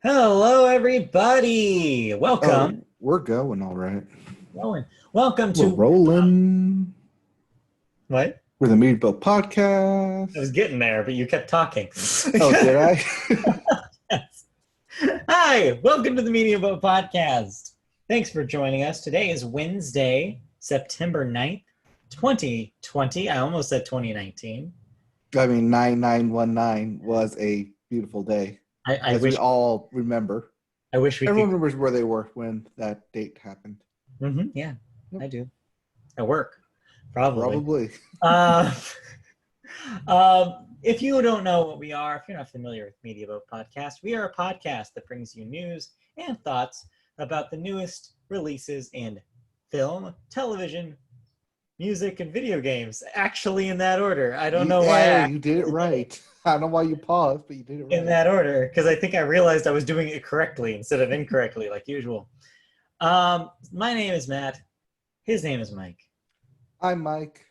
Hello, everybody. Welcome. Oh, we're going all right. Going. Welcome We're to rolling. what? We're the Meadville Podcast. I was getting there, but you kept talking. Oh, did I? Yes. Hi, welcome to the Media Boat Podcast. Thanks for joining us. Today is Wednesday, September 9th, 2020. I almost said 2019. I mean, 9919 was a beautiful day, I as we wish all remember. I wish we Everyone could. remembers where they were when that date happened. Yeah, Yep. I do. At work, probably. Probably. Uh, if you don't know what we are, if you're not familiar with Media Boat Podcast, we are a podcast that brings you news and thoughts about the newest releases in film, television, music, and video games. Actually, in that order. I don't know why Hey, I you did it right. I don't know why you paused, but you did it in right. that order because I think I realized I was doing it correctly instead of incorrectly, like usual. My name is Matt. His name is Mike. I'm Mike.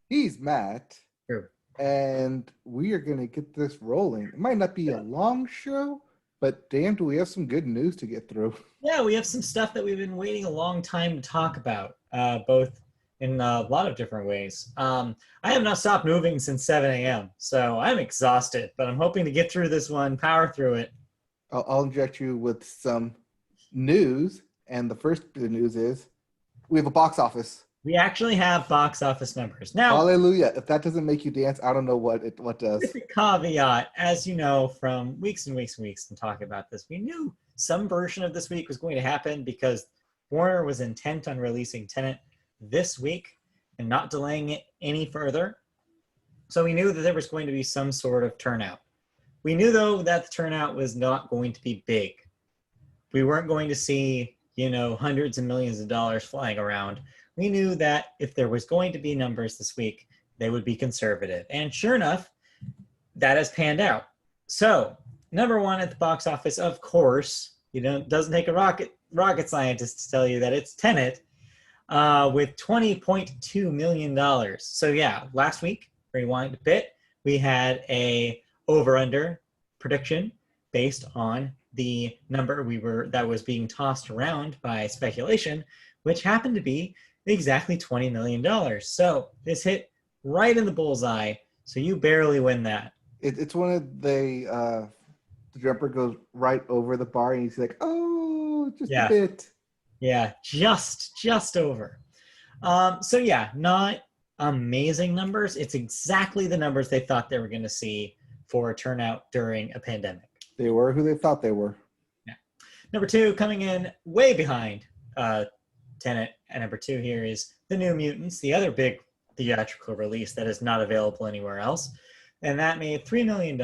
He's Matt. True. And we are going to get this rolling. It might not be a long show, but damn, do we have some good news to get through. Yeah, we have some stuff that we've been waiting a long time to talk about, both in a lot of different ways. I have not stopped moving since 7 a.m., so I'm exhausted, but I'm hoping to get through this one, power through it. I'll inject you with some news. And the first bit of news is we have a box office. We actually have box office numbers. Now, Hallelujah. If that doesn't make you dance, I don't know what does. with the caveat, as you know from weeks and weeks and weeks and talking about this, we knew some version of this week was going to happen because Warner was intent on releasing Tenet this week and not delaying it any further. So we knew that there was going to be some sort of turnout. We knew, though, that the turnout was not going to be big. We weren't going to see, hundreds of millions of dollars flying around. We knew that if there was going to be numbers this week, they would be conservative. And sure enough, that has panned out. So, number one at the box office, of course, doesn't take a rocket scientist to tell you that it's Tenet, with $20.2 million. So yeah, last week, rewind a bit, we had a over-under prediction based on the number that was being tossed around by speculation, which happened to be exactly $20 million. So this hit right in the bullseye. So you barely win that. It's one of the jumper goes right over the bar and he's like, oh, just a bit. Yeah, just over. So yeah, not amazing numbers. It's exactly the numbers they thought they were going to see for a turnout during a pandemic. They were who they thought they were. Yeah. Number two, coming in way behind Tenet, and number two here is The New Mutants, the other big theatrical release that is not available anywhere else. And that made $3 million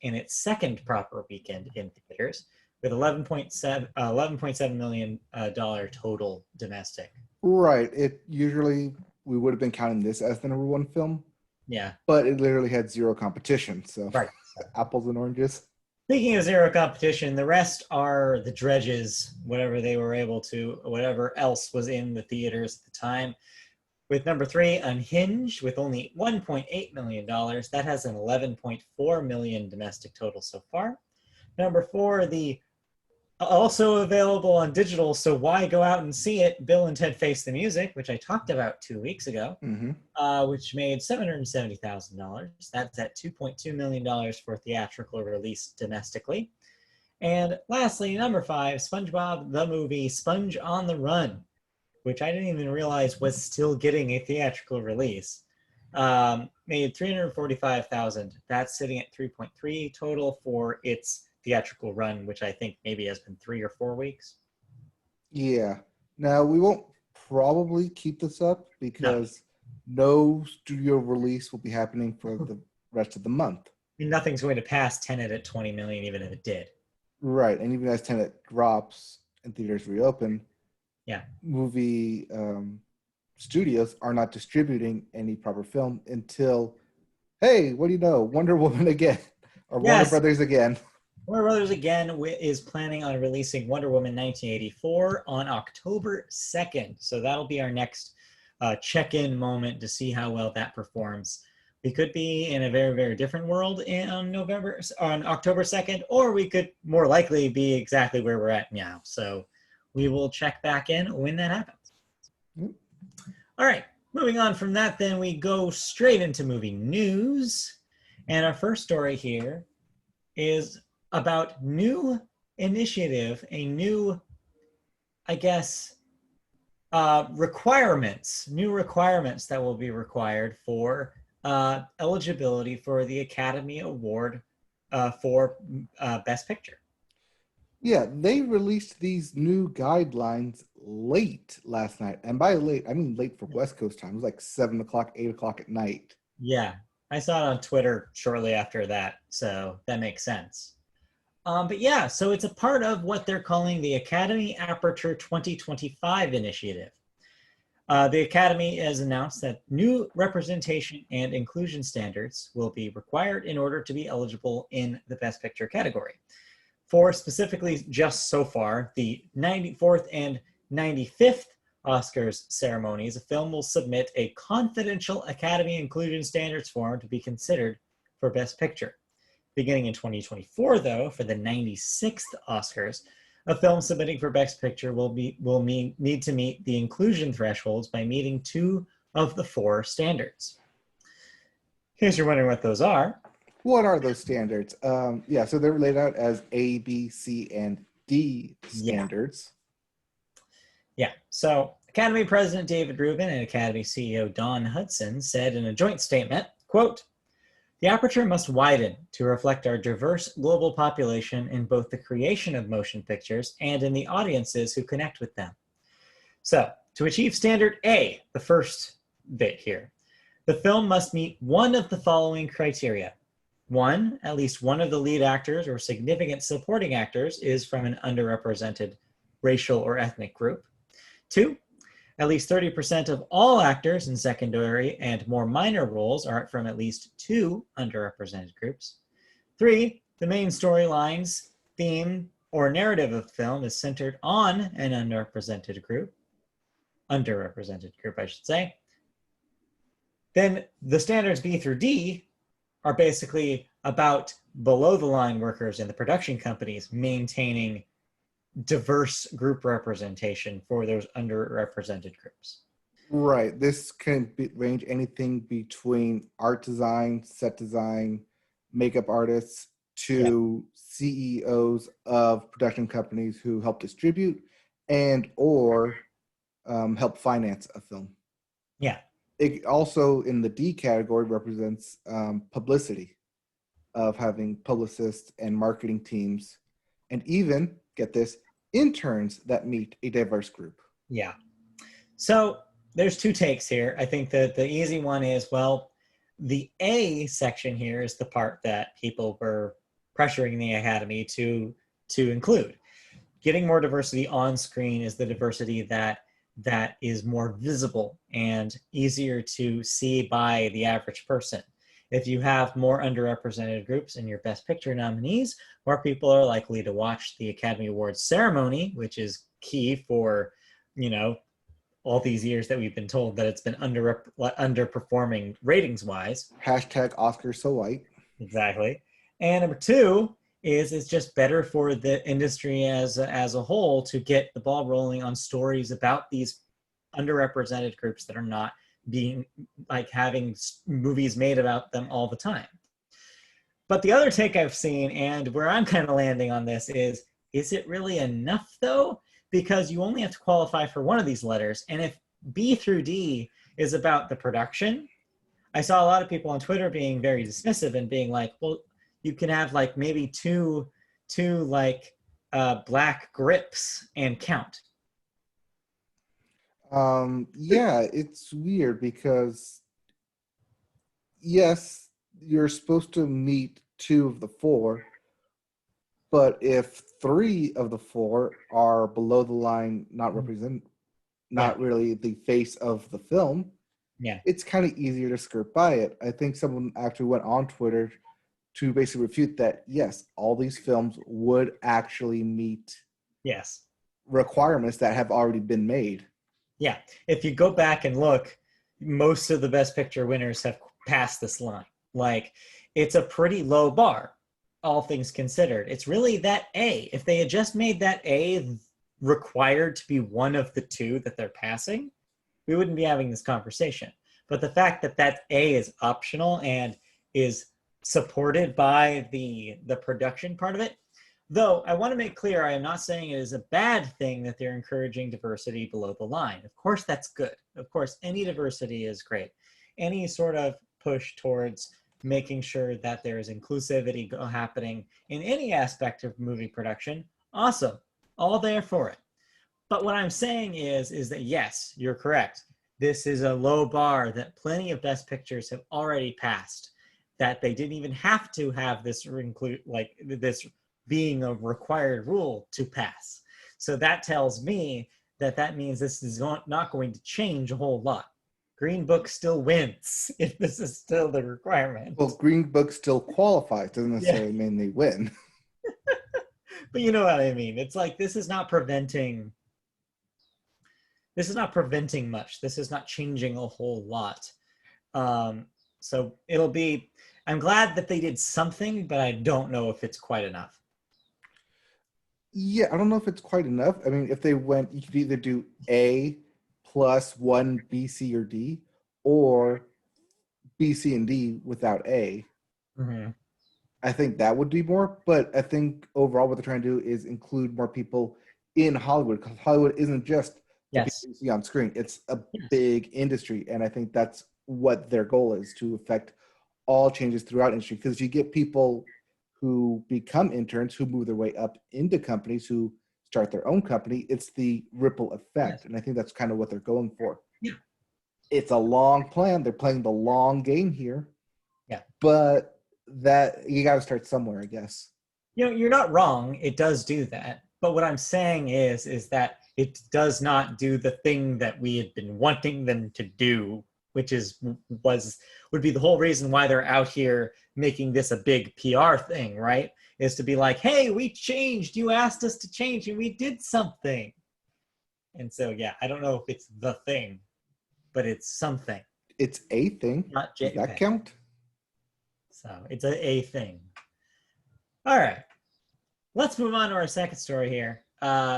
in its second proper weekend in theaters, with $11.7 million total domestic. Right. It usually, we would have been counting this as the number one film. Yeah. But it literally had zero competition. So right. Apples and oranges. Speaking of zero competition, the rest are the dredges, whatever else was in the theaters at the time. With number three, Unhinged, with only $1.8 million. That has an $11.4 million domestic total so far. Number four, the also available on digital, so why go out and see it, Bill and Ted Face the Music, which I talked about 2 weeks ago, which made $770,000. That's at $2.2 million for theatrical release domestically. And lastly, number five, SpongeBob the Movie Sponge on the Run, which I didn't even realize was still getting a theatrical release. Made $345,000. That's sitting at 3.3 total for its theatrical run, which I think maybe has been 3 or 4 weeks. Yeah. Now, we won't probably keep this up because no studio release will be happening for the rest of the month. I mean, nothing's going to pass Tenet at 20 million, even if it did. Right. And even as Tenet drops and theaters reopen, movie studios are not distributing any proper film until, hey, what do you know? Wonder Woman again, or Warner Brothers again. Warner Brothers again is planning on releasing Wonder Woman 1984 on October 2nd. So that'll be our next check-in moment to see how well that performs. We could be in a very, very different world on October 2nd, or we could more likely be exactly where we're at now. So we will check back in when that happens. Mm. All right, moving on from that, then we go straight into movie news. And our first story here is about new initiative, a new, I guess, new requirements that will be required for eligibility for the Academy Award for Best Picture. Yeah, they released these new guidelines late last night. And by late, I mean late for West Coast time. It was like 7 o'clock, 8 o'clock at night. Yeah, I saw it on Twitter shortly after that, so that makes sense. But yeah, so it's a part of what they're calling the Academy Aperture 2025 initiative. The Academy has announced that new representation and inclusion standards will be required in order to be eligible in the Best Picture category. For specifically just so far, the 94th and 95th Oscars ceremonies, a film will submit a confidential Academy Inclusion Standards form to be considered for Best Picture. Beginning in 2024, though, for the 96th Oscars, a film submitting for Best Picture will need to meet the inclusion thresholds by meeting 2 of the 4 standards. In case you're wondering what those are. What are those standards? Yeah, so they're laid out as A, B, C, and D standards. Yeah. So Academy President David Rubin and Academy CEO Don Hudson said in a joint statement, quote, "The aperture must widen to reflect our diverse global population in both the creation of motion pictures and in the audiences who connect with them." So to achieve standard A, the first bit here, the film must meet one of the following criteria. 1, at least one of the lead actors or significant supporting actors is from an underrepresented racial or ethnic group. 2, at least 30% of all actors in secondary and more minor roles are from at least 2 underrepresented groups. 3, the main storylines, theme, or narrative of the film is centered on an underrepresented group, I should say. Then the standards B through D are basically about below the line workers in the production companies maintaining diverse group representation for those underrepresented groups. Right. This can range anything between art design, set design, makeup artists, to CEOs of production companies who help distribute and or help finance a film. Yeah. It also, in the D category, represents publicity, of having publicists and marketing teams, and even, get this, interns that meet a diverse group. Yeah. So there's 2 takes here. I think that the easy one is, well, the A section here is the part that people were pressuring the Academy to include. Getting more diversity on screen is the diversity that is more visible and easier to see by the average person. If you have more underrepresented groups in your Best Picture nominees, more people are likely to watch the Academy Awards ceremony, which is key for, all these years that we've been told that it's been underperforming ratings-wise. Hashtag Oscars so white. Exactly. And number 2 is it's just better for the industry as a whole to get the ball rolling on stories about these underrepresented groups that are not being having movies made about them all the time. But the other take I've seen, and where I'm kind of landing on this, is it really enough though? Because you only have to qualify for one of these letters. And if B through D is about the production, I saw a lot of people on Twitter being very dismissive and being like, well, you can have maybe two black grips and count. Yeah, it's weird because yes, you're supposed to meet 2 of the 4, but if 3 of the 4 are below the line, not really the face of the film, it's kind of easier to skirt by it. I think someone actually went on Twitter to basically refute that, yes, all these films would actually meet requirements that have already been made. Yeah. If you go back and look, most of the Best Picture winners have pass this line. Like, it's a pretty low bar, all things considered. It's really that A. If they had just made that A required to be one of the two that they're passing, we wouldn't be having this conversation. But the fact that that A is optional and is supported by the production part of it, though I want to make clear, I am not saying it is a bad thing that they're encouraging diversity below the line. Of course, that's good. Of course, any diversity is great. Any sort of push towards making sure that there is inclusivity happening in any aspect of movie production, awesome. All there for it. But what I'm saying is that yes, you're correct. This is a low bar that plenty of Best Pictures have already passed, that they didn't even have to have this include, like this being a required rule to pass. So that tells me that means this is not going to change a whole lot. Green Book still wins if this is still the requirement. Well, Green Book still qualifies. Doesn't necessarily mean they win. But you know what I mean. It's like this is not preventing much. This is not changing a whole lot. So it'll be, I'm glad that they did something, but I don't know if it's quite enough. Yeah, I don't know if it's quite enough. I mean, if they went, you could either do A plus one B, C, or D, or B, C, and D without A. Mm-hmm. I think that would be more, but I think overall what they're trying to do is include more people in Hollywood, because Hollywood isn't just the people you see on screen. It's a big industry, and I think that's what their goal is, to affect all changes throughout industry. Because you get people who become interns, who move their way up into companies, who start their own company. It's the ripple effect, and I think that's kind of what they're going for. Yeah. It's a long plan. They're playing the long game here. Yeah. But that you got to start somewhere, I guess. You know, you're not wrong. It does do that. But what I'm saying is that it does not do the thing that we had been wanting them to do, which would be the whole reason why they're out here making this a big PR thing, right? Is to be like, hey, we changed. You asked us to change, and we did something. And so, yeah, I don't know if it's the thing, but it's something. It's a thing. Not Does that count? So it's a thing. All right. Let's move on to our second story here,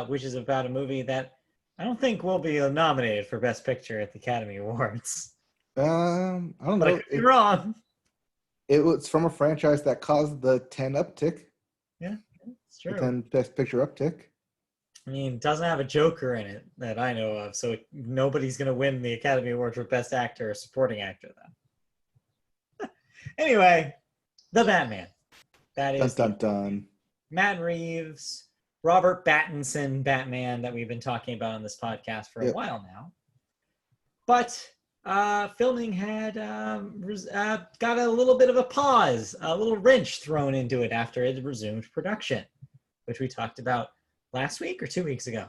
which is about a movie that I don't think will be nominated for Best Picture at the Academy Awards. I don't know. But I could be wrong. It was from a franchise that caused the 10 uptick. Yeah, it's true. The 10 Best Picture uptick. I mean, it doesn't have a Joker in it that I know of, so nobody's going to win the Academy Award for Best Actor or Supporting Actor then. Anyway, The Batman. That is dun, dun, dun. Matt Reeves, Robert Pattinson Batman that we've been talking about on this podcast for a while now. But filming had got a little bit of a pause, a little wrench thrown into it after it resumed production, which we talked about last week or 2 weeks ago.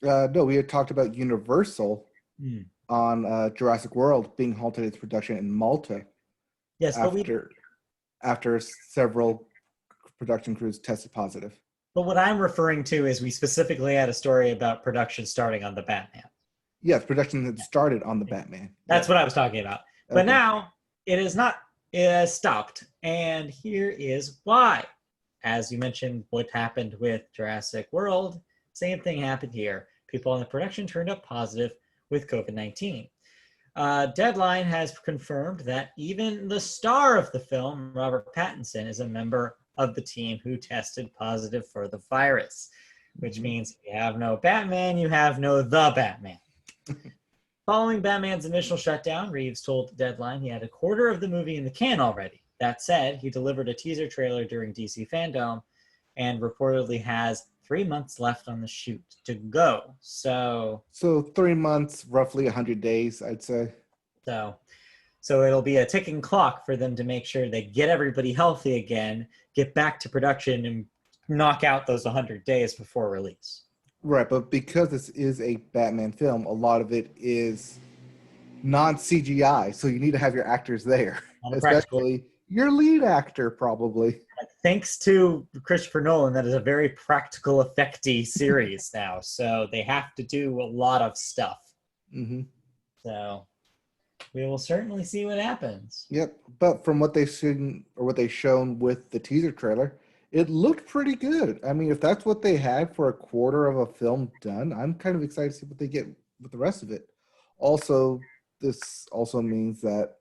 No, we had talked about Universal on Jurassic World being halted its production in Malta. Yes, after several production crews tested positive. But what I'm referring to is we specifically had a story about production starting on the Batman. Yes, production had started on the Batman. That's what I was talking about. But now it is not. It has stopped, and here is why. As you mentioned, what happened with Jurassic World, same thing happened here. People on the production turned up positive with COVID-19. Deadline has confirmed that even the star of the film, Robert Pattinson, is a member of the team who tested positive for the virus, which means you have no Batman, you have no the Batman. Following Batman's initial shutdown, Reeves told Deadline he had a quarter of the movie in the can already. That said, he delivered a teaser trailer during DC Fandom and reportedly has 3 months left on the shoot to go. So 3 months, roughly 100 days, I'd say. So it'll be a ticking clock for them to make sure they get everybody healthy again, get back to production, and knock out those 100 days before release. Right, but because this is a Batman film, a lot of it is non-CGI, so you need to have your actors there, especially your lead actor, probably. Thanks to Christopher Nolan, that is a very practical, effecty series now, so they have to do a lot of stuff. Mm-hmm. So We will certainly see what happens. Yep. But from what they've seen or what they've shown with the teaser trailer, it looked pretty good. I mean, if that's what they had for a quarter of a film done, I'm kind of excited to see what they get with the rest of it. Also, this also means that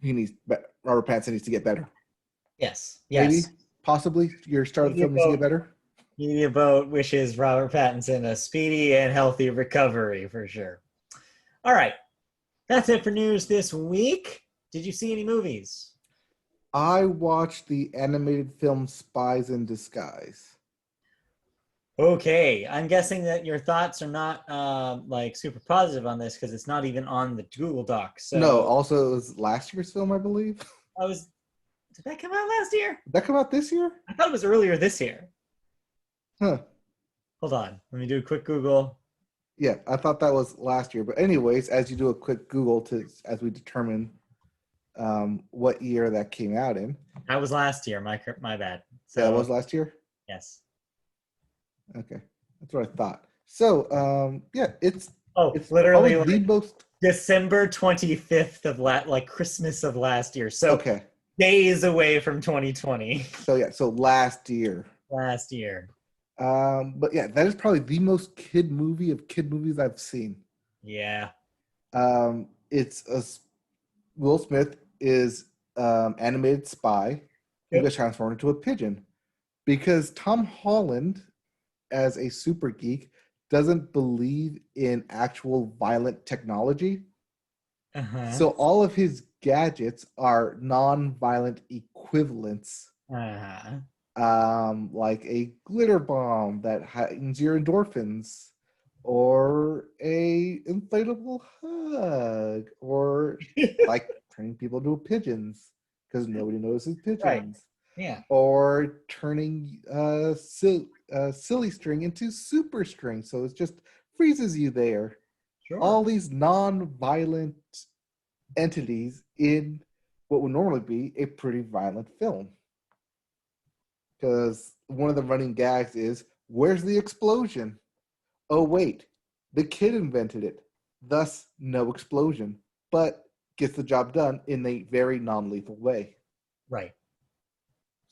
Robert Pattinson needs to get better. Yes. Maybe, possibly, your start of the film needs to get better. Media Boat wishes Robert Pattinson a speedy and healthy recovery for sure. All right. That's it for news this week. Did you see any movies? I watched the animated film Spies in Disguise. Okay. I'm guessing that your thoughts are not like super positive on this because it's not even on the Google Docs. So No, also it was last year's film, I believe. Did that come out last year? Did that come out this year? I thought it was earlier this year. Huh. Hold on. Let me do a quick Google. Yeah, I thought that was last year. But anyways, as you do a quick Google as we determine what year that came out in. That was last year. My bad. So that was last year? Yes. Okay. That's what I thought. So, yeah, it's literally like the most December 25th of like Christmas of last year. So okay. Days away from 2020. So yeah, so last year. Last year. But yeah, that is probably the most kid movie of kid movies I've seen. Yeah. It's Will Smith is animated spy who gets transformed into a pigeon because Tom Holland, as a super geek, doesn't believe in actual violent technology. Uh-huh. So all of his gadgets are non-violent equivalents. Uh-huh. Like a glitter bomb that heightens your endorphins, or a inflatable hug, or like turning people into pigeons because nobody notices pigeons. Right. Yeah. Or turning silly string into super string, so it just freezes you there. Sure. All these non-violent entities in what would normally be a pretty violent film. Because one of the running gags is, where's the explosion? Oh, wait, the kid invented it. Thus, no explosion, but gets the job done in a very non-lethal way. Right.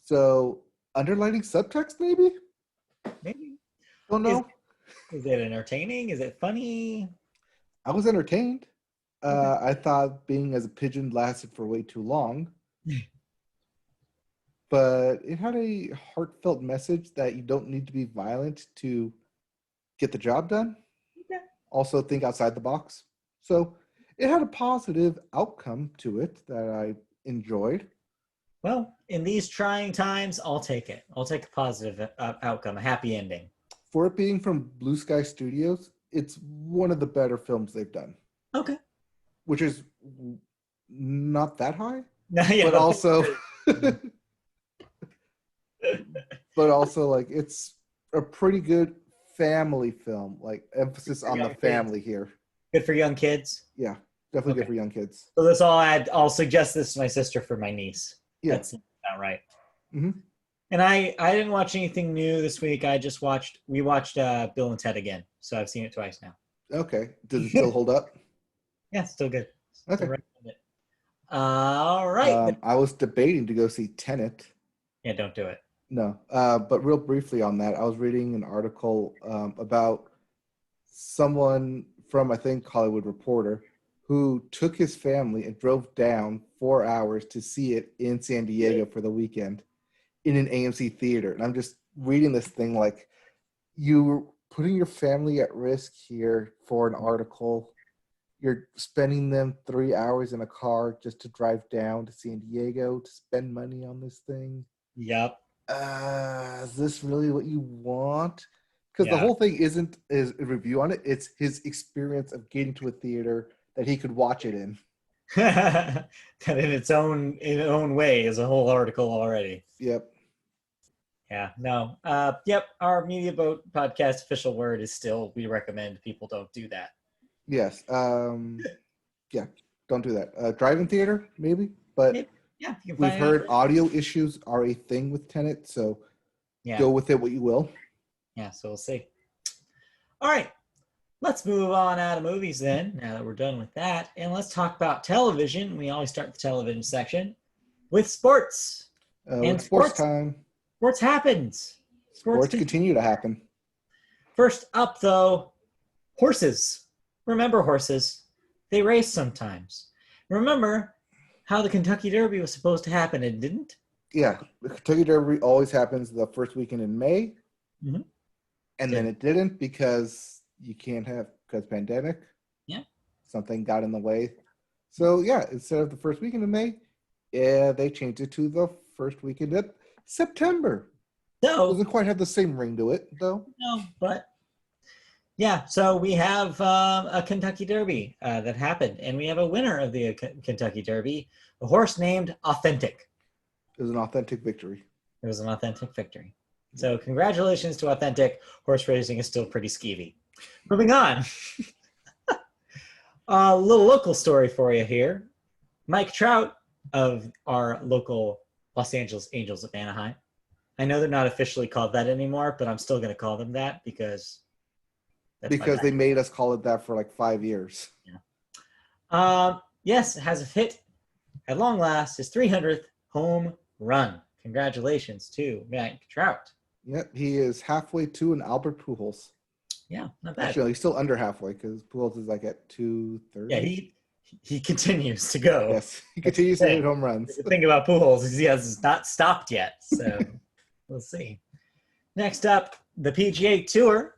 So, underlining subtext, maybe? Maybe. Don't know. Is it entertaining? Is it funny? I was entertained. I thought being as a pigeon lasted for way too long. But it had a heartfelt message that you don't need to be violent to get the job done. Yeah. Also, think outside the box. So it had a positive outcome to it that I enjoyed. Well, in these trying times, I'll take it. I'll take a positive outcome, a happy ending. For it being from Blue Sky Studios, it's one of the better films they've done. Okay. Which is not that high, yeah, but also... but also, like, it's a pretty good family film. Like, emphasis on the family here. Good for young kids? Yeah, definitely good for young kids. So I'll suggest this to my sister for my niece. Yeah. That's about right. Mm-hmm. And I didn't watch anything new this week. We watched Bill and Ted again. So I've seen it twice now. Okay. Does it still hold up? Yeah, it's still good. Okay. All right. I was debating to go see Tenet. Yeah, don't do it. No. But real briefly on that, I was reading an article about someone from, I think, Hollywood Reporter, who took his family and drove down 4 hours to see it in San Diego for the weekend in an AMC theater. And I'm just reading this thing like, you're putting your family at risk here for an article. You're spending them 3 hours in a car just to drive down to San Diego to spend money on this thing. Yep. Is this really what you want? Because the whole thing isn't a review on it. It's his experience of getting to a theater that he could watch it in. That in its own way is a whole article already. Yep. Yeah, no. Yep, our Media Boat podcast official word is still, we recommend people don't do that. Yes. Yeah, don't do that. Drive-in theater, maybe, but yeah, we've heard audio issues are a thing with Tenet, so go with it what you will. Yeah, so we'll see. All right. Let's move on out of movies then, now that we're done with that. And let's talk about television. We always start the television section with sports. And With sports time. Sports happens. Sports continue to happen. First up, though, horses. Remember horses. They race sometimes. Remember how the Kentucky Derby was supposed to happen and didn't? Yeah, the Kentucky Derby always happens the first weekend in May. Mm-hmm. And then it didn't because pandemic. Yeah. Something got in the way. So, yeah, instead of the first weekend in May, they changed it to the first weekend of September. So, doesn't quite have the same ring to it, though. No, but yeah, so we have a Kentucky Derby that happened, and we have a winner of the Kentucky Derby, a horse named Authentic. It was an authentic victory. It was an authentic victory. So congratulations to Authentic. Horse racing is still pretty skeevy. Moving on. A little local story for you here. Mike Trout of our local Los Angeles Angels of Anaheim. I know they're not officially called that anymore, but I'm still going to call them that because they made us call it that for like 5 years. Yeah. Yes, it has hit at long last his 300th home run. Congratulations to Mike Trout. Yep, he is halfway to an Albert Pujols. Yeah, not bad. Actually, he's still under halfway because Pujols is like at 230. Yeah, he continues to go. Yes, he continues to hit home runs. The thing about Pujols is he has not stopped yet, so we'll see. Next up, the PGA Tour.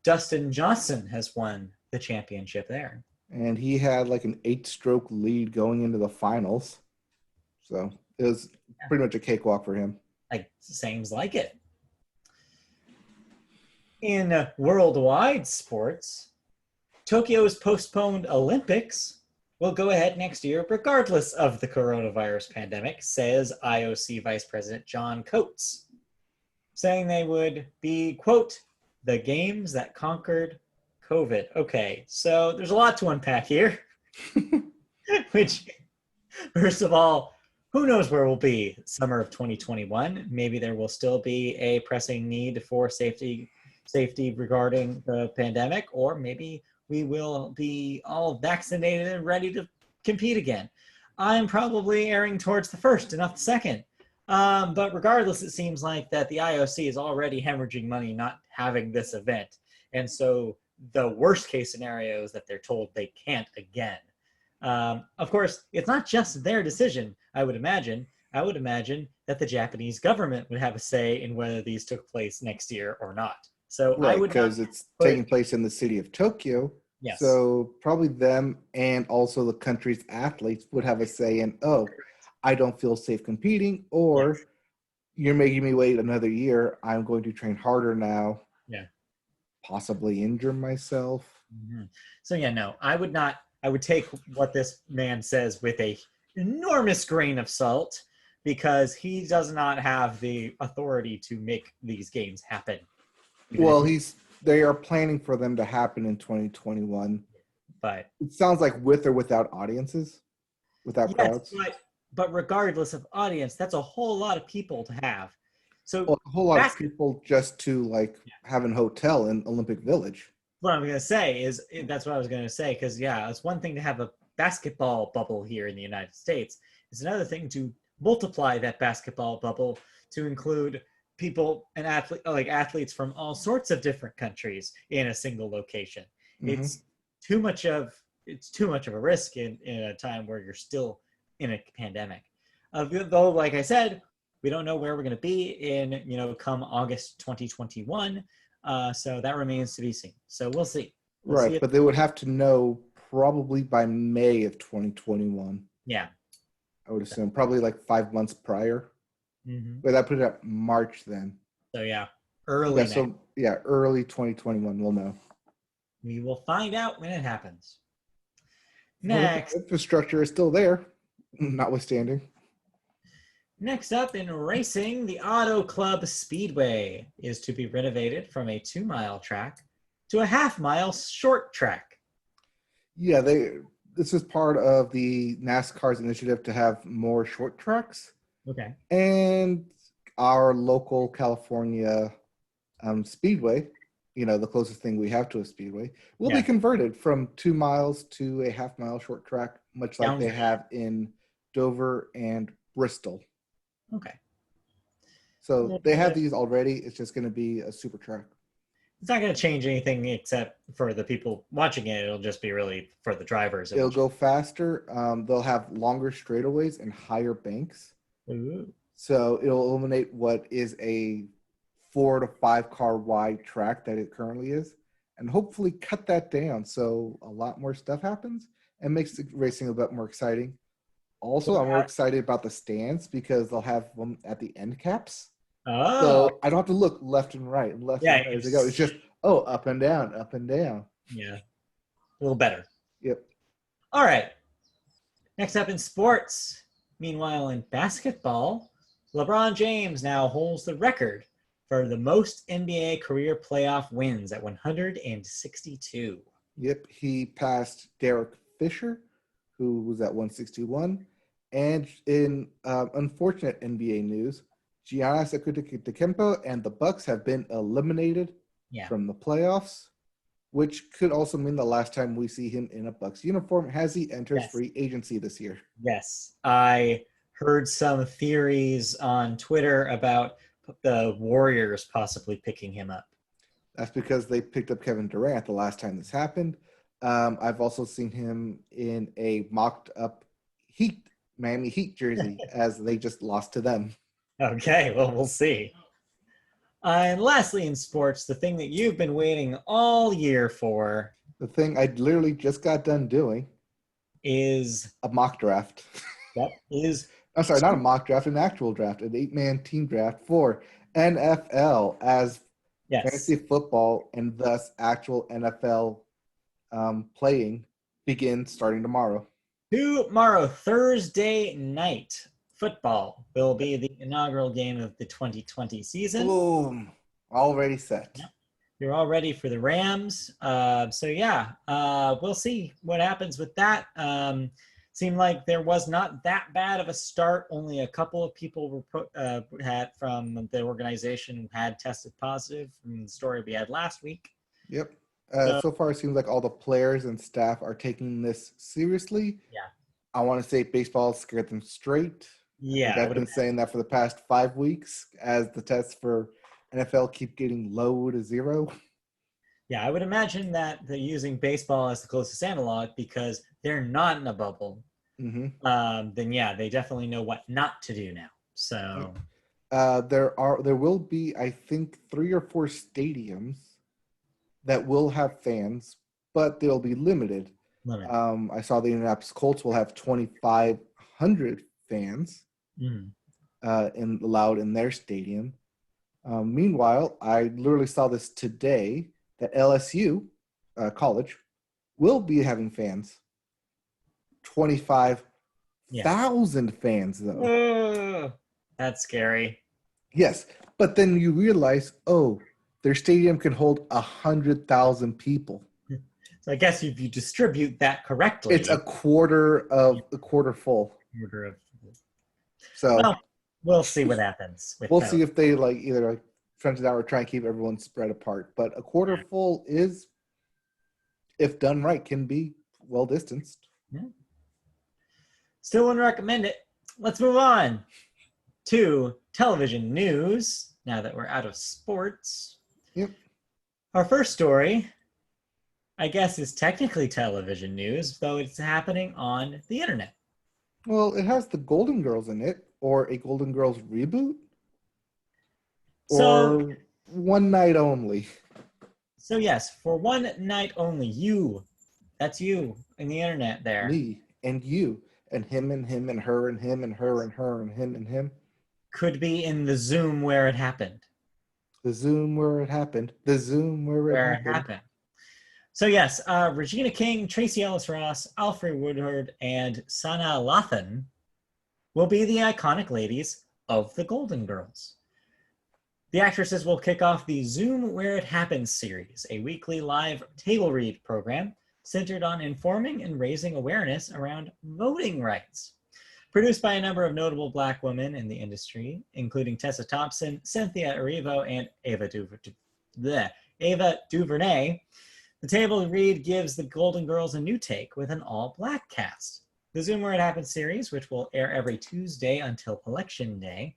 Dustin Johnson has won the championship there. And he had like an 8-stroke lead going into the finals. So it was pretty much a cakewalk for him. Seems like it. In worldwide sports, Tokyo's postponed Olympics will go ahead next year regardless of the coronavirus pandemic, says IOC Vice President John Coates, saying they would be, quote, the games that conquered COVID. Okay, so there's a lot to unpack here. Which, first of all, who knows where we'll be summer of 2021? Maybe there will still be a pressing need for safety regarding the pandemic, or maybe we will be all vaccinated and ready to compete again. I'm probably erring towards the first, not the second. But regardless, it seems like that the IOC is already hemorrhaging money not having this event. And so the worst case scenario is that they're told they can't again. Of course, it's not just their decision, I would imagine. I would imagine that the Japanese government would have a say in whether these took place next year or not. So right, I would because it's taking place in the city of Tokyo. Yes. So probably them and also the country's athletes would have a say in, I don't feel safe competing, or yes, you're making me wait another year. I'm going to train harder now. Yeah. Possibly injure myself. Mm-hmm. So yeah, no, I would not. I would take what this man says with a enormous grain of salt, because he does not have the authority to make these games happen. Well, they are planning for them to happen in 2021. But it sounds like with or without audiences, without crowds. But regardless of audience, that's a whole lot of people to have. So a whole lot of people just to have an hotel in Olympic Village. What I'm going to say is that's what I was going to say, because it's one thing to have a basketball bubble here in the United States. It's another thing to multiply that basketball bubble to include people and athletes from all sorts of different countries in a single location. Mm-hmm. It's too much of a risk in a time where you're still in a pandemic. Though, like I said, we don't know where we're going to be in come August 2021. So that remains to be seen. So we'll see. Right, but they would have to know probably by May of 2021. Yeah. I would assume probably 5 months prior. Mm-hmm. But that put it at March then. So early. Early 2021 we'll know. We will find out when it happens. Next. The infrastructure is still there, notwithstanding. Next up in racing, the Auto Club Speedway is to be renovated from a 2-mile track to a half-mile short track. Yeah, this is part of the NASCAR's initiative to have more short tracks. Okay. And our local California Speedway the closest thing we have to a speedway, will be converted from 2 miles to a half-mile short track, much like they have in Dover and Bristol. Okay. So they have these already. It's just going to be a super track. It's not going to change anything except for the people watching it. It'll just be really for the drivers. It'll go faster. They'll have longer straightaways and higher banks. Ooh. So it'll eliminate what is a 4 to 5 car wide track that it currently is, and hopefully cut that down so a lot more stuff happens and makes the racing a bit more exciting. Also, I'm more excited about the stands because they'll have them at the end caps. Oh. So I don't have to look left and right and left and right as they go. It's just, up and down, up and down. Yeah. A little better. Yep. All right. Next up in sports. Meanwhile, in basketball, LeBron James now holds the record for the most NBA career playoff wins at 162. Yep. He passed Derek Fisher, who was at 161. And in unfortunate NBA news, Giannis Antetokounmpo and the Bucks have been eliminated from the playoffs, which could also mean the last time we see him in a Bucks uniform. Has he entered free agency this year? Yes. I heard some theories on Twitter about the Warriors possibly picking him up. That's because they picked up Kevin Durant the last time this happened. I've also seen him in a mocked up Miami Heat jersey as they just lost to them. Okay, well, we'll see. And lastly in sports, the thing that you've been waiting all year for. The thing I literally just got done doing. Is a mock draft. That is. I'm sorry, not a mock draft, an actual draft, an 8-man team draft for NFL as fantasy football and thus actual NFL playing begins starting tomorrow. Tomorrow, Thursday night, football will be the inaugural game of the 2020 season. Boom. Already set. Yep. You're all ready for the Rams. We'll see what happens with that. Seemed like there was not that bad of a start. Only a couple of people had from the organization had tested positive from the story we had last week. Yep. So far, it seems like all the players and staff are taking this seriously. Yeah. I want to say baseball scared them straight. Yeah. I've been saying that for the past 5 weeks as the tests for NFL keep getting low to zero. Yeah, I would imagine that they're using baseball as the closest analog because they're not in a bubble. Mm-hmm. Then they definitely know what not to do now. So there will be, I think, 3 or 4 stadiums that will have fans, but they'll be limited. I saw the Indianapolis Colts will have 2,500 fans allowed in their stadium. Meanwhile, I literally saw this today that LSU college will be having fans. 25,000 fans, though. That's scary. Yes, but then you realize, their stadium can hold 100,000 people. So I guess if you distribute that correctly, it's a quarter full. So we'll see what happens. We'll see if they either trench it out or try and keep everyone spread apart. But a quarter full is, if done right, can be well distanced. Yeah. Still wouldn't recommend it. Let's move on to television news now that we're out of sports. Yep. Our first story, I guess, is technically television news, though it's happening on the internet. Well, it has the Golden Girls in it, or a Golden Girls reboot, or one night only. So yes, for one night only, that's you in the internet there. Me and you and him and him and her and him and her and her and him and him. Could be in the Zoom where it happened. The Zoom where it happened. The Zoom where it happened. So yes, Regina King, Tracee Ellis Ross, Alfre Woodard, and Sana Lathan will be the iconic ladies of the Golden Girls. The actresses will kick off the Zoom Where It Happens series, a weekly live table read program centered on informing and raising awareness around voting rights. Produced by a number of notable Black women in the industry, including Tessa Thompson, Cynthia Erivo, and Ava Ava DuVernay, the table read gives the Golden Girls a new take with an all-black cast. The Zoom Where It Happens series, which will air every Tuesday until Election Day,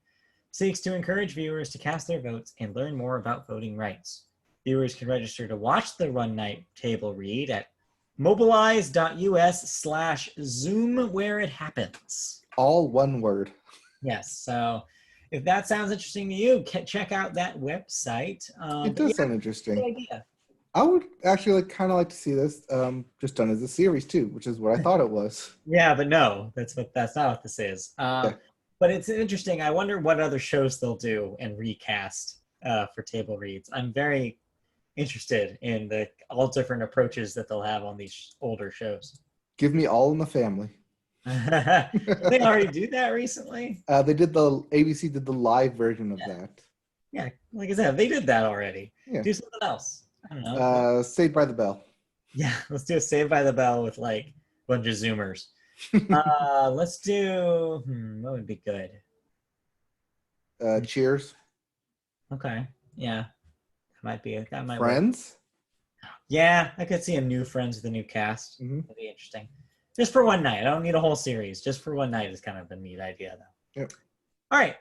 seeks to encourage viewers to cast their votes and learn more about voting rights. Viewers can register to watch the Run Night table read at mobilize.us/Zoom Where It Happens. All one word. Yes, so if that sounds interesting to you, check out that website. It does sound interesting. Good idea. I would actually kind of like to see this just done as a series too, which is what I thought it was. Yeah, but no, that's not what this is. But it's interesting. I wonder what other shows they'll do and recast for table reads. I'm very interested in the all different approaches that they'll have on these older shows. Give me All in the Family. They already do that recently. They did ABC did the live version of that. Yeah, like I said, they did that already. Yeah. Do something else. I don't know. Saved by the Bell. Yeah, let's do a Saved by the Bell with like a bunch of Zoomers. Let's do what would be good? Cheers. Okay. Yeah. That might Friends? Work. Yeah, I could see a new Friends with a new cast. Mm-hmm. That'd be interesting. Just for one night. I don't need a whole series. Just for one night is kind of a neat idea, though. Yep. All right.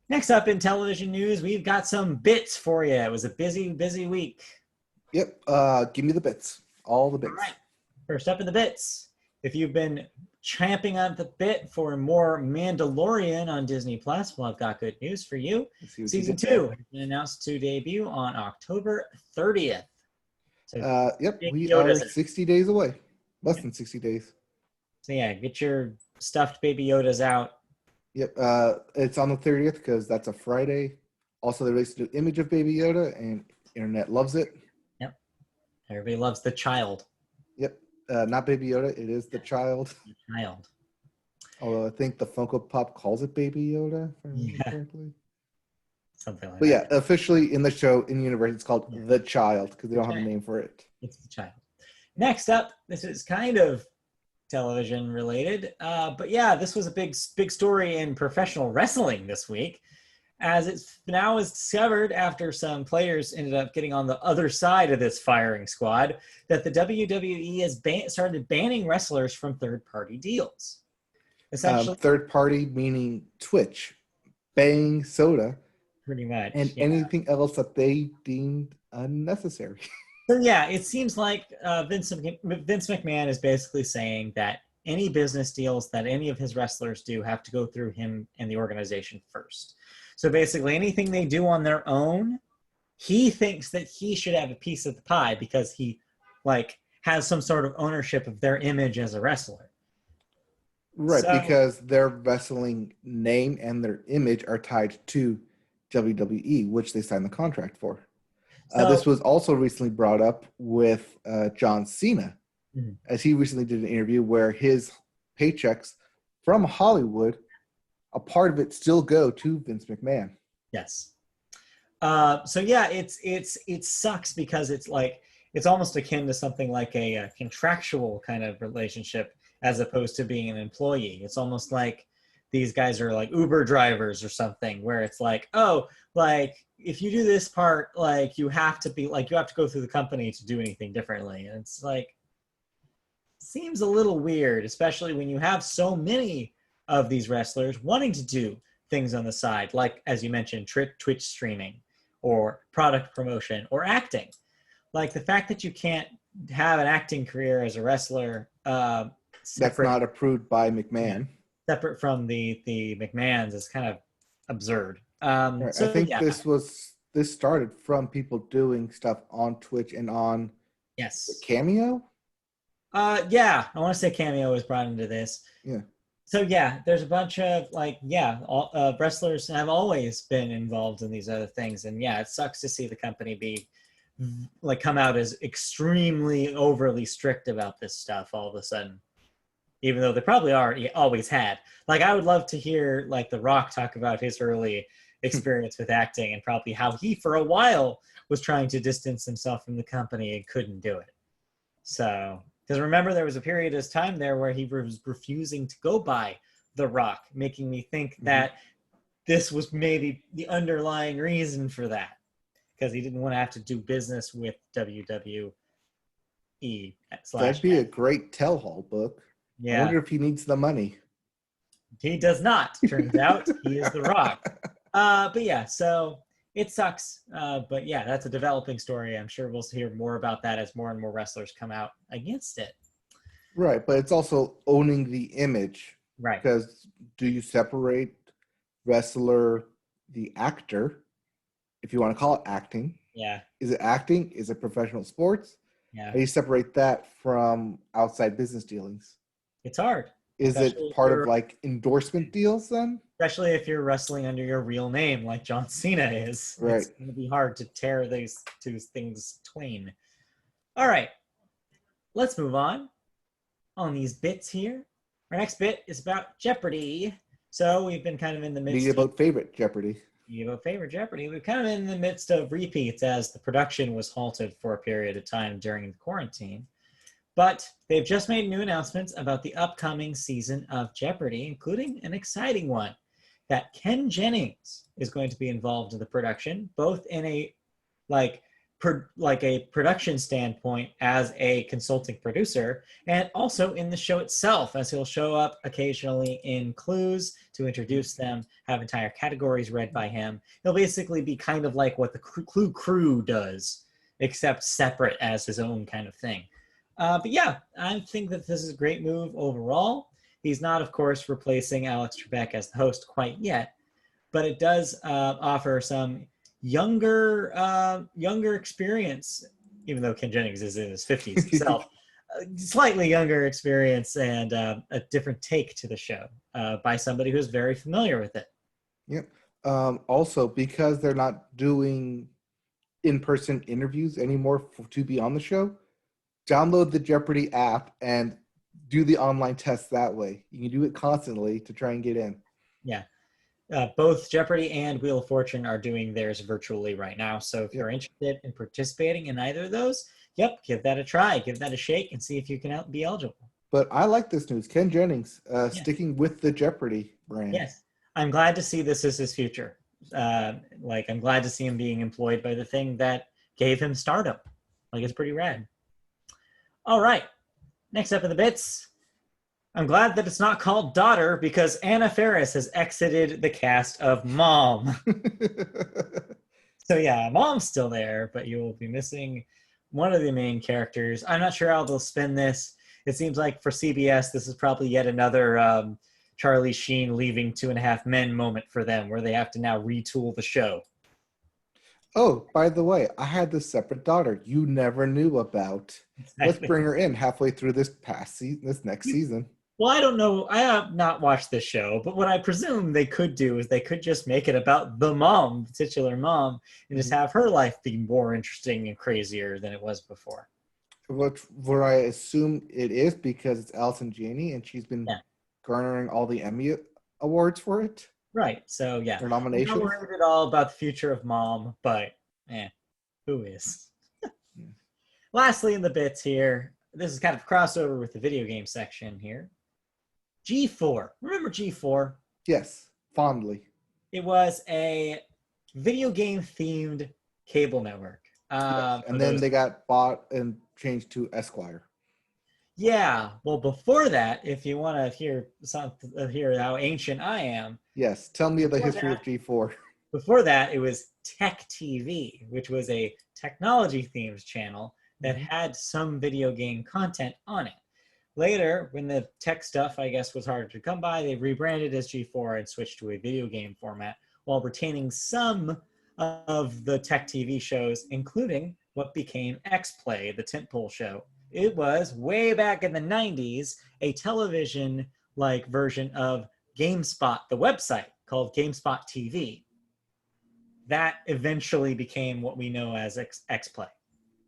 Next up in television news, we've got some bits for you. It was a busy, busy week. Yep. Give me the bits. All the bits. All right. First up in the bits. If you've been champing at the bit for more Mandalorian on Disney Plus, well, I've got good news for you. Season 2 has been announced to debut on October 30th. So, yep, we are 60 days away. Less than 60 days. So yeah, get your stuffed Baby Yodas out. Yep, it's on the 30th because that's a Friday. Also, they released a new image of Baby Yoda, and internet loves it. Yep, everybody loves the child. Yep, not Baby Yoda, it is the child. The child. Although I think the Funko Pop calls it Baby Yoda, if I remember correctly. Something like that. But yeah, that. Officially in the show, in the universe, it's called The Child because they don't have a name for it. It's the child. Next up, this is kind of television related, but yeah, this was a big story in professional wrestling this week, as it's now is discovered after some players ended up getting on the other side of this firing squad that the WWE has started banning wrestlers from third-party deals. Essentially, third party meaning Twitch, Bang Soda, pretty much, and anything else that they deemed unnecessary. So yeah, it seems like Vince McMahon is basically saying that any business deals that any of his wrestlers do have to go through him and the organization first. So basically anything they do on their own, he thinks that he should have a piece of the pie because he like has some sort of ownership of their image as a wrestler. Right, because their wrestling name and their image are tied to WWE, which they signed the contract for. This was also recently brought up with John Cena, as he recently did an interview where his paychecks from Hollywood, a part of it still go to Vince McMahon. Yes. So yeah, it sucks because it's like it's almost akin to something like a contractual kind of relationship as opposed to being an employee. It's almost like these guys are like Uber drivers or something where it's like, oh, like if you do this part, like you have to go through the company to do anything differently. And it's like, seems a little weird, especially when you have so many of these wrestlers wanting to do things on the side, like, as you mentioned, Twitch streaming or product promotion or acting. Like the fact that you can't have an acting career as a wrestler. That's not approved by McMahon. Separate from the McMahons is kind of absurd. Right. So, I think this started from people doing stuff on Twitch and on Cameo. Yeah, I want to say Cameo was brought into this. Yeah. So yeah, there's a bunch of wrestlers have always been involved in these other things, and yeah, it sucks to see the company be like come out as extremely overly strict about this stuff all of a sudden. Even though they probably always had. Like, I would love to hear, like, The Rock talk about his early experience with acting and probably how he, for a while, was trying to distance himself from the company and couldn't do it. So, because remember, there was a period of time there where he was refusing to go by The Rock, making me think that this was maybe the underlying reason for that. because he didn't want to have to do business with WWE That'd be a great tell-all book. Yeah. I wonder if he needs the money. He does not. Turns out he is The Rock. But yeah, so it sucks. But yeah, that's a developing story. I'm sure we'll hear more about that as more and more wrestlers come out against it. Right, but it's also owning the image. Right. Because do you separate wrestler, the actor, if you want to call it acting? Yeah. Is it acting? Is it professional sports? Yeah. How do you separate that from outside business dealings? It's hard. Is it part of like endorsement deals then? Especially if you're wrestling under your real name like John Cena is. Right. It's going to be hard to tear these two things twain. All right. Let's move on these bits here. Our next bit is about Jeopardy. So we've been kind of in the midst about favorite Jeopardy. Favorite Jeopardy. We're kind of in the midst of repeats as the production was halted for a period of time during the quarantine. But they've just made new announcements about the upcoming season of Jeopardy, including an exciting one that Ken Jennings is going to be involved in the production, both in a a production standpoint as a consulting producer, and also in the show itself, as he'll show up occasionally in clues to introduce them, have entire categories read by him. He'll basically be kind of like what the Clue crew does, except separate as his own kind of thing. But yeah, I think that this is a great move overall. He's not, of course, replacing Alex Trebek as the host quite yet, but it does offer some younger experience, even though Ken Jennings is in his 50s himself, slightly younger experience and a different take to the show by somebody who's very familiar with it. Yep. Also, because they're not doing in-person interviews anymore to be on the show, download the Jeopardy app and do the online test that way. You can do it constantly to try and get in. Yeah. Both Jeopardy and Wheel of Fortune are doing theirs virtually right now. So if you're interested in participating in either of those, give that a try. Give that a shake and see if you can be eligible. But I like this news. Ken Jennings sticking with the Jeopardy brand. Yes. I'm glad to see this as his future. I'm glad to see him being employed by the thing that gave him stardom. It's pretty rad. All right. Next up in the bits, I'm glad that it's not called Daughter because Anna Faris has exited the cast of Mom. So yeah, Mom's still there, but you will be missing one of the main characters. I'm not sure how they'll spin this. It seems like for CBS, this is probably yet another Charlie Sheen leaving 2.5 Men moment for them, where they have to now retool the show. Oh, by the way, I had this separate daughter you never knew about. Exactly. Let's bring her in halfway through this next season. Well, I don't know. I have not watched this show, but what I presume they could do is they could just make it about the mom, the titular mom, and just have her life be more interesting and crazier than it was before. What I assume it is because it's Allison Janney and she's been garnering all the Emmy awards for it. Right. So yeah, their nominations. I'm not worried at all about the future of Mom, but who is? Lastly, in the bits here, this is kind of a crossover with the video game section here. G4. Remember G4? Yes, fondly. It was a video game themed cable network. Yes. And then they got bought and changed to Esquire. Yeah. Well, before that, if you want to hear how ancient I am. Yes. Tell me the history of G4. Before that, it was Tech TV, which was a technology themed channel that had some video game content on it. Later, when the tech stuff, I guess, was harder to come by, they rebranded as G4 and switched to a video game format while retaining some of the tech TV shows, including what became X-Play, the tentpole show. It was, way back in the 90s, a television-like version of GameSpot, the website, called GameSpot TV. That eventually became what we know as X-Play.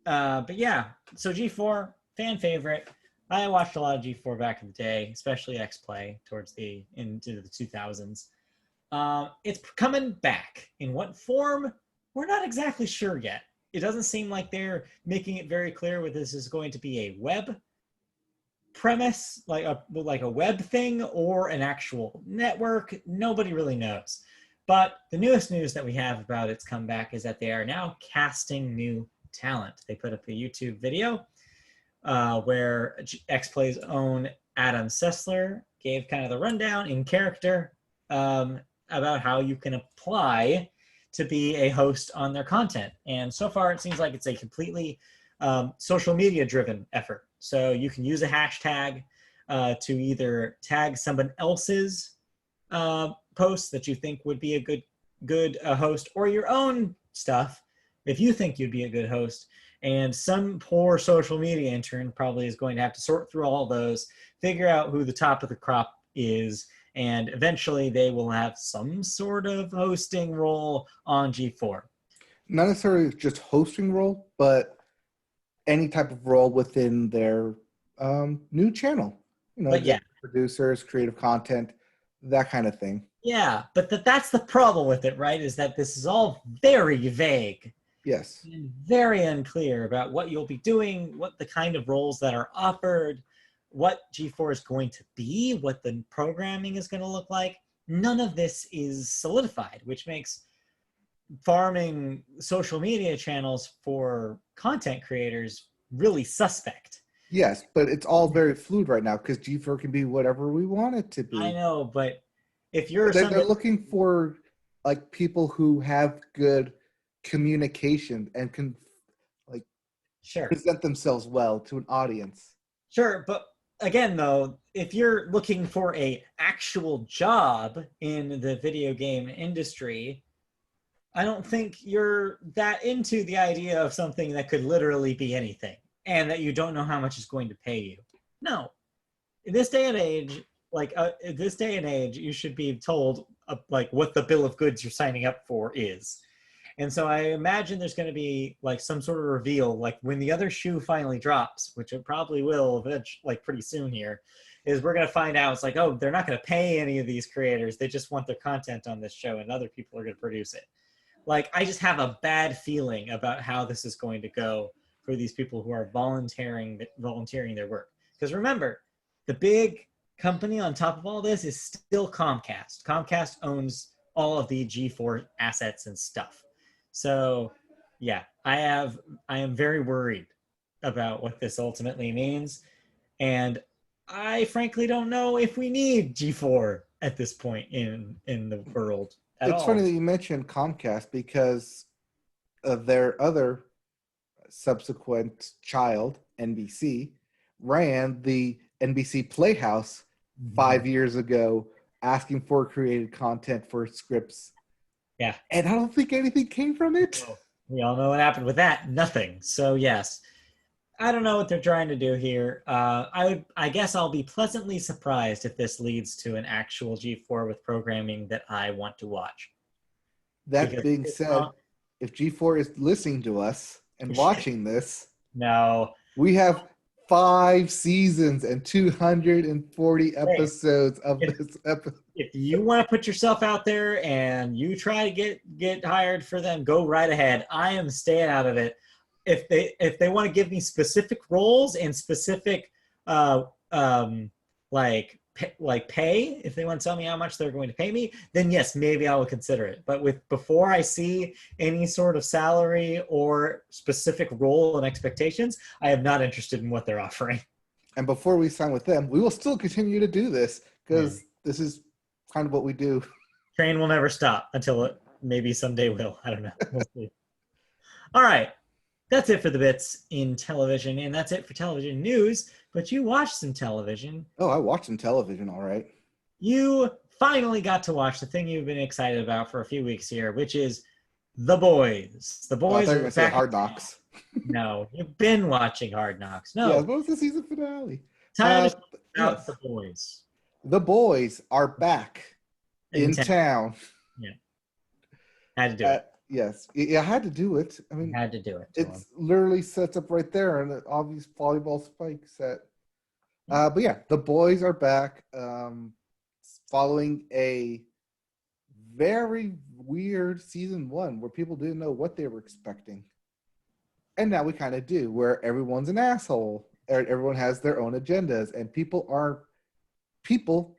But yeah, so G4, fan favorite. I watched a lot of G4 back in the day, especially X-Play into the 2000s. It's coming back. In what form? We're not exactly sure yet. It doesn't seem like they're making it very clear whether this is going to be a web premise, like a web thing, or an actual network. Nobody really knows. But the newest news that we have about its comeback is that they are now casting new talent. They put up a YouTube video where X-Play's own Adam Sessler gave kind of the rundown in character about how you can apply to be a host on their content. And so far, it seems like it's a completely social media driven effort. So you can use a hashtag to either tag someone else's post that you think would be a good host, or your own stuff if you think you'd be a good host. And some poor social media intern probably is going to have to sort through all those, figure out who the top of the crop is, and eventually they will have some sort of hosting role on G4. Not necessarily just hosting role, but any type of role within their new channel. You know, producers, creative content, that kind of thing. Yeah, but that's the problem with it, right? Is that this is all very vague. Yes. And very unclear about what you'll be doing, what the kind of roles that are offered, what G4 is going to be, what the programming is going to look like. None of this is solidified, which makes farming social media channels for content creators really suspect. Yes, but it's all very fluid right now because G4 can be whatever we want it to be. I know, but if you're they're looking for like people who have good communication and can like present themselves well to an audience. Sure, but again though, if you're looking for a actual job in the video game industry, I don't think you're that into the idea of something that could literally be anything and that you don't know how much is going to pay you. No. In this day and age, you should be told like what the bill of goods you're signing up for is. And so I imagine there's going to be like some sort of reveal, like when the other shoe finally drops, which it probably will like pretty soon here, is we're going to find out it's like, oh, they're not going to pay any of these creators. They just want their content on this show and other people are going to produce it. Like, I just have a bad feeling about how this is going to go for these people who are volunteering their work. Because remember, the big company on top of all this is still Comcast. Comcast owns all of the G4 assets and stuff. So, yeah, I am very worried about what this ultimately means. And I frankly don't know if we need G4 at this point in the world at all. It's funny that you mentioned Comcast because of their other subsequent child, NBC, ran the NBC Playhouse 5 years ago asking for created content for scripts. Yeah. And I don't think anything came from it. Well, we all know what happened with that. Nothing. So, yes. I don't know what they're trying to do here. I guess I'll be pleasantly surprised if this leads to an actual G4 with programming that I want to watch. That being said, if G4 is listening to us and watching this, no, we have 5 seasons and 240 episodes of this episode. If you want to put yourself out there and you try to get hired for them, go right ahead. I am staying out of it. If they want to give me specific roles and specific pay, if they want to tell me how much they're going to pay me, then yes, maybe I will consider it. But before I see any sort of salary or specific role and expectations, I am not interested in what they're offering. And before we sign with them, we will still continue to do this because this is kind of what we do. Train will never stop until it maybe someday will. I don't know. We'll see. All right. That's it for the bits in television, and that's it for television news. But you watched some television. Oh, I watched some television, all right. You finally got to watch the thing you've been excited about for a few weeks here, which is The Boys. The Boys are back. Say Hard Knocks. No, you've been watching Hard Knocks. No. Yeah, what was the season finale? Time about The Boys. The Boys are back in town. Yeah. Had to do it. Yes, I had to do it. I mean, had to do it. It's literally set up right there in an obvious volleyball spike set. But yeah, The Boys are back, following a very weird season 1 where people didn't know what they were expecting, and now we kind of do, where everyone's an asshole, everyone has their own agendas, and people are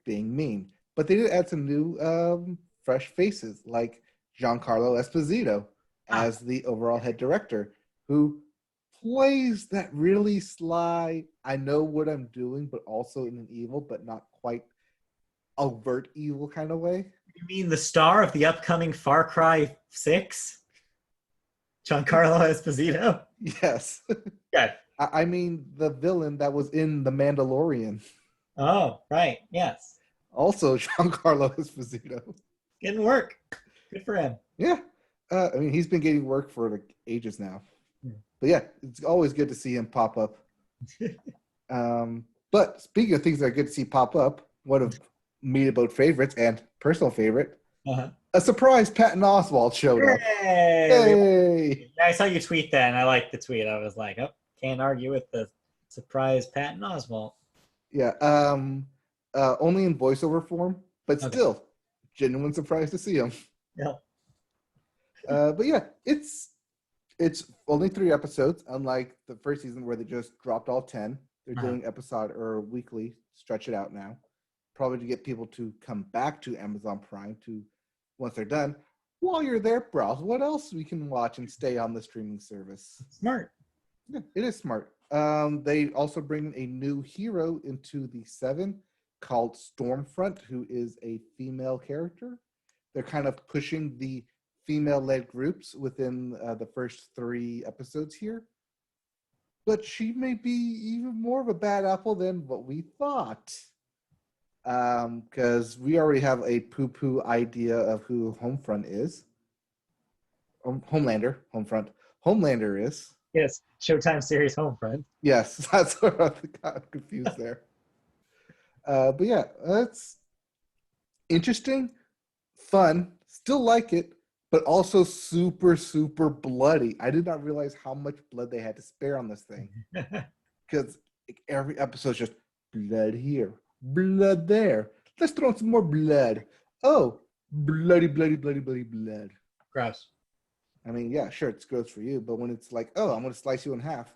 being mean. But they did add some new fresh faces like Giancarlo Esposito as the overall head director, who plays that really sly, I know what I'm doing, but also in an evil, but not quite overt evil kind of way. You mean the star of the upcoming Far Cry 6? Giancarlo Esposito? Yes. Yeah. I mean the villain that was in The Mandalorian. Oh, right. Yes. Also Giancarlo Esposito. Getting work. Good for him. Yeah. I mean, he's been getting work for like ages now. But yeah, it's always good to see him pop up. But speaking of things that are good to see pop up, one of Meet About favorites and personal favorite, a surprise Patton Oswalt showed up. Hey! I saw you tweet that, and I liked the tweet. I was like, oh, can't argue with the surprise Patton Oswalt. Yeah, only in voiceover form, but still, genuine surprise to see him. Yeah. But yeah, it's only 3 episodes, unlike the first season where they just dropped all 10. They're doing episode or weekly, stretch it out now, probably to get people to come back to Amazon Prime to once they're done. While you're there, browse what else we can watch and stay on the streaming service. Smart. Yeah, it is smart. They also bring a new hero into the 7 called Stormfront, who is a female character. They're kind of pushing the female-led groups within the first 3 episodes here. But she may be even more of a bad apple than what we thought. Because we already have a poo-poo idea of who Homefront is. Homelander is. Yes, Showtime series Homefront. Yes, that's where I got confused there. But yeah, that's interesting, fun, still like it, but also super, super bloody. I did not realize how much blood they had to spare on this thing. Because every episode is just blood here, blood there. Let's throw in some more blood. Oh, bloody, bloody, bloody, bloody blood. Gross. I mean, yeah, sure, it's gross for you, but when it's like, oh, I'm going to slice you in half,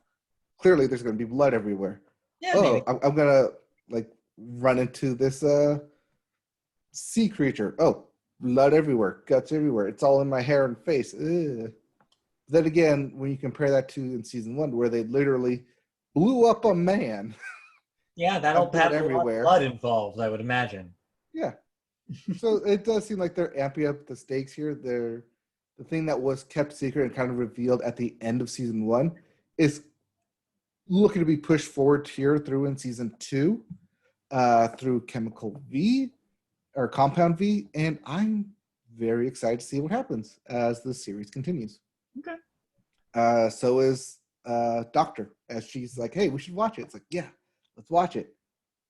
clearly there's going to be blood everywhere. Yeah, maybe. I'm going to, like, run into this sea creature. Oh, blood everywhere, guts everywhere. It's all in my hair and face. Ugh. Then again, when you compare that to in season 1, where they literally blew up a man. Yeah, that'll have a lot of blood involved, I would imagine. Yeah. So it does seem like they're amping up the stakes here. The thing that was kept secret and kind of revealed at the end of season 1 is looking to be pushed forward here through in season 2 through Chemical V or Compound V, and I'm very excited to see what happens as the series continues. Okay. So is Doctor, as she's like, hey, we should watch it. It's like, yeah, let's watch it.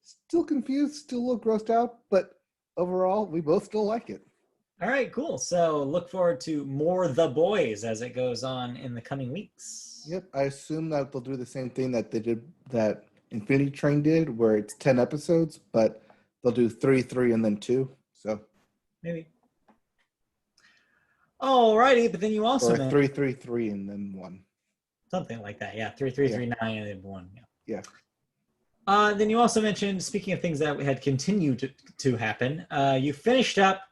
Still confused, still a little grossed out, but overall, we both still like it. All right, cool. So look forward to more The Boys as it goes on in the coming weeks. Yep, I assume that they'll do the same thing that they did, that Infinity Train did, where it's 10 episodes, but they'll do 3, and then 2. So maybe. All righty, but then you also or 3, and then 1. Something like that, yeah. 3, 9, and then 1. Yeah. Then you also mentioned, speaking of things that had continued to happen, you finished up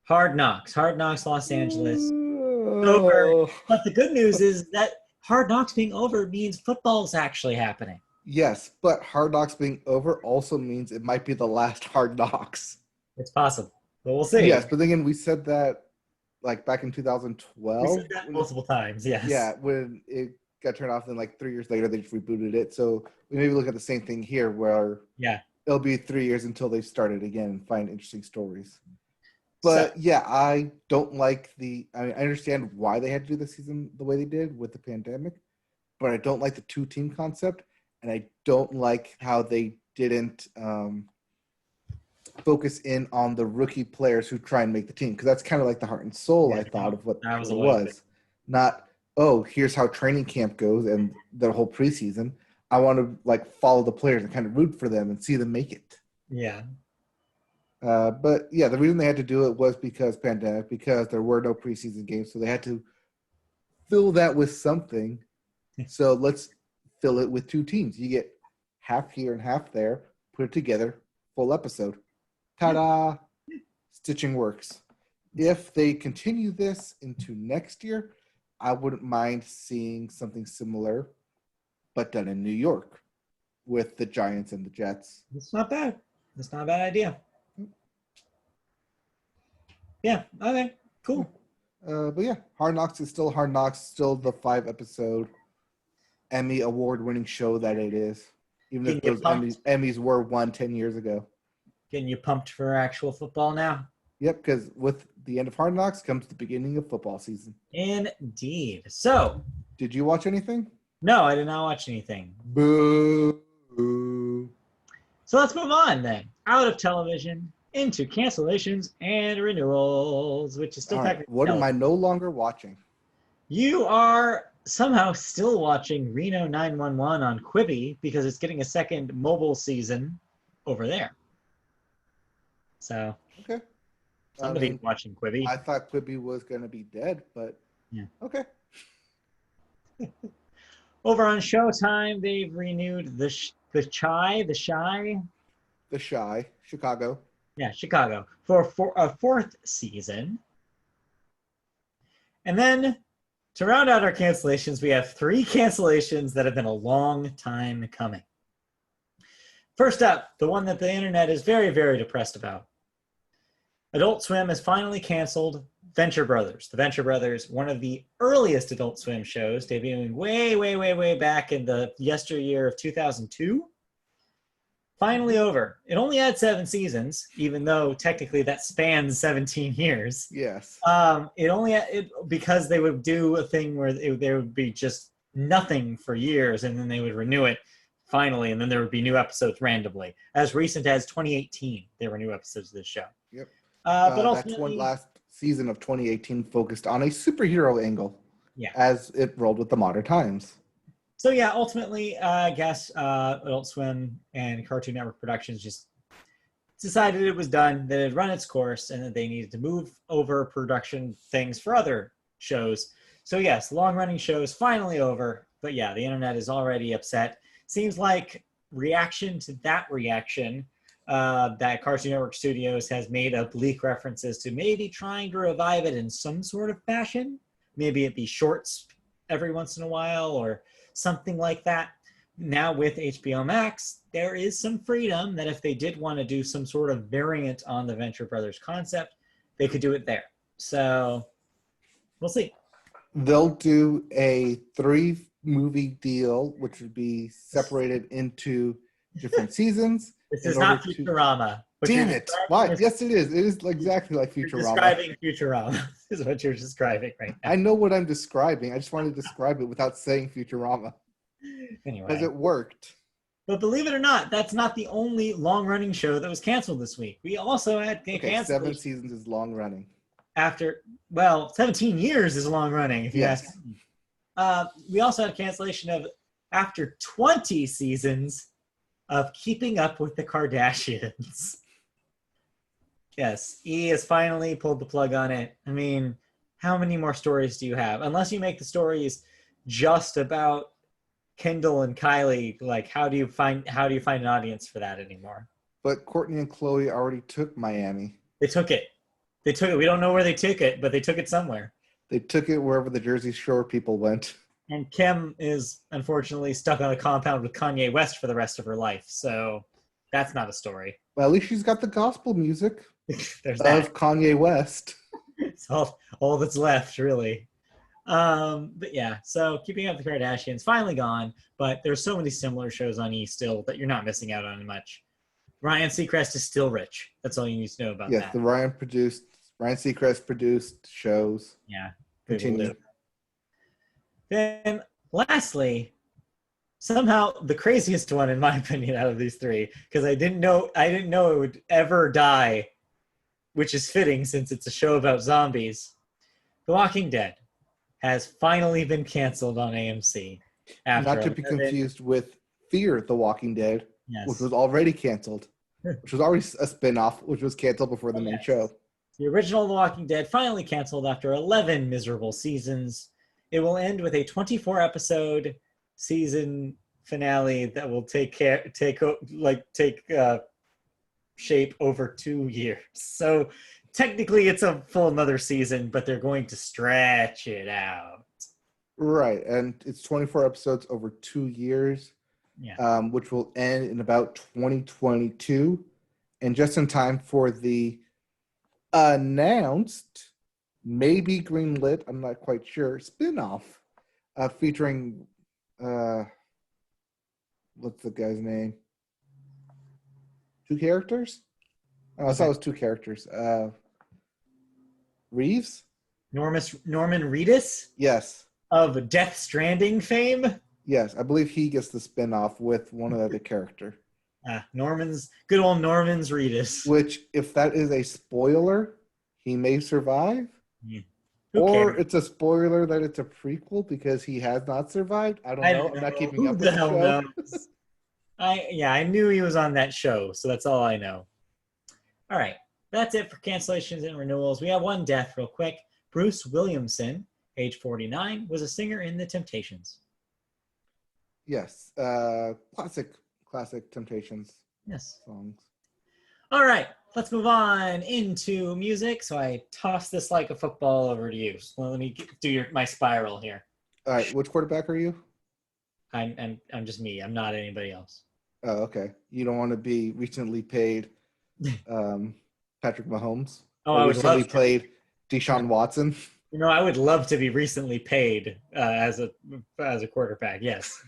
Hard Knocks Los Angeles. Over. But the good news is that Hard Knocks being over means football's actually happening. Yes, but Hard Knocks being over also means it might be the last Hard Knocks. It's possible, but we'll see. Yes, but then again, we said that like back in 2012. We said that multiple times, yes. Yeah, when it got turned off, then like 3 years later, they just rebooted it. So we maybe look at the same thing here where it'll be 3 years until they start it again and find interesting stories. But yeah, I don't like I understand why they had to do the season the way they did with the pandemic, but I don't like the 2-team concept, and I don't like how they didn't focus in on the rookie players who try and make the team, because that's kind of like the heart and soul, I thought, of what it was. Not, oh, here's how training camp goes and the whole preseason. I want to like follow the players and kind of root for them and see them make it. Yeah. But yeah, the reason they had to do it was because pandemic, because there were no preseason games, so they had to fill that with something. So let's fill it with 2 teams. You get half here and half there, put it together, full episode. Ta-da! stitching works. If they continue this into next year, I wouldn't mind seeing something similar, but done in New York with the Giants and the Jets. It's not bad. It's not a bad idea. Yeah, okay, cool. But yeah, Hard Knocks is still Hard Knocks, still the 5-episode Emmy award-winning show that it is. Even if those Emmys were won 10 years ago. Getting you pumped for actual football now? Yep, because with the end of Hard Knocks comes the beginning of football season. Indeed. So, did you watch anything? No, I did not watch anything. Boo. So let's move on then. Out of television into cancellations and renewals, which is still technically. What am I no longer watching? You are somehow still watching Reno 911 on Quibi because it's getting a second mobile season over there. So. Okay. Somebody's watching Quibi. I thought Quibi was going to be dead, but yeah. Okay. Over on Showtime, they've renewed the Shy, Chicago. Yeah, Chicago for a fourth season. And then to round out our cancellations, we have 3 cancellations that have been a long time coming. First up, the one that the internet is very, very depressed about. Adult Swim has finally canceled Venture Brothers. The Venture Brothers, one of the earliest Adult Swim shows, debuting way, way, way, way back in the yesteryear of 2002. Finally over. It only had 7 seasons, even though technically that spans 17 years. Yes. Because they would do a thing where there would be just nothing for years, and then they would renew it finally, and then there would be new episodes randomly. As recent as 2018, there were new episodes of this show. Yep. But that's one last season of 2018 focused on a superhero angle. Yeah. As it rolled with the modern times. So yeah, ultimately, I guess Adult Swim and Cartoon Network Productions just decided it was done, that it had run its course, and that they needed to move over production things for other shows. So yes, long-running shows finally over, but yeah, the internet is already upset. Seems like reaction to that reaction, that Cartoon Network Studios has made oblique references to maybe trying to revive it in some sort of fashion. Maybe it be shorts every once in a while or something like that. Now with HBO Max, there is some freedom that if they did want to do some sort of variant on the Venture Brothers concept, they could do it there. So we'll see. They'll do a 3-movie deal, which would be separated into different seasons. This is not Futurama. Damn it. Why? Yes, it is. It is exactly like Futurama. You're describing Futurama is what you're describing right now. I know what I'm describing. I just wanted to describe it without saying Futurama. Anyway. Because it worked. But believe it or not, that's not the only long-running show that was canceled this week. We also had canceled. 7 seasons is long-running. 17 years is long-running, if you ask me. We also had a cancellation of, after 20 seasons, of Keeping Up with the Kardashians. Yes, E has finally pulled the plug on it. I mean, how many more stories do you have? Unless you make the stories just about Kendall and Kylie, like how do you find an audience for that anymore? But Courtney and Chloe already took Miami. They took it. We don't know where they took it, but they took it somewhere. They took it wherever the Jersey Shore people went. And Kim is unfortunately stuck on a compound with Kanye West for the rest of her life. So that's not a story. Well, at least she's got the gospel music There's of that. Kanye West. It's all that's left, really. But yeah, so Keeping Up with the Kardashians finally gone, but there's so many similar shows on E still that you're not missing out on much. Ryan Seacrest is still rich. That's all you need to know about that. Yes, the Ryan Seacrest produced shows. Yeah. Continue. Then lastly, somehow the craziest one in my opinion out of these 3, because I didn't know it would ever die, which is fitting since it's a show about zombies. The Walking Dead has finally been canceled on AMC. Not to be confused with Fear the Walking Dead, yes, which was already canceled, which was already a spinoff, which was canceled before the main show. The original The Walking Dead finally canceled after 11 miserable seasons. It will end with a 24-episode season finale that will take shape over 2 years. So technically it's a full another season, but they're going to stretch it out. Right, and it's 24 episodes over 2 years, which will end in about 2022, and just in time for the announced, maybe greenlit, I'm not quite sure, spin-off featuring, what's the guy's name? 2 characters? Oh, I thought it was 2 characters. Reeves? Norman Reedus? Yes. Of Death Stranding fame? Yes, I believe he gets the spin-off with one other character. Good old Norman's Reedus. Which, if that is a spoiler, he may survive. Yeah. Or it's a spoiler that it's a prequel because he has not survived. I don't know. I'm not keeping up with the show. Knows? I knew he was on that show, so that's all I know. All right, that's it for cancellations and renewals. We have one death real quick. Bruce Williamson, age 49, was a singer in The Temptations. Yes, classic Temptations. Yes. Songs. All right, let's move on into music. So I toss this like a football over to you. So let me do my spiral here. All right, which quarterback are you? I'm just me. I'm not anybody else. Oh, okay. You don't want to be recently paid Patrick Mahomes? Oh, I would love to. Played Deshaun Watson? I would love to be recently paid as a quarterback. Yes.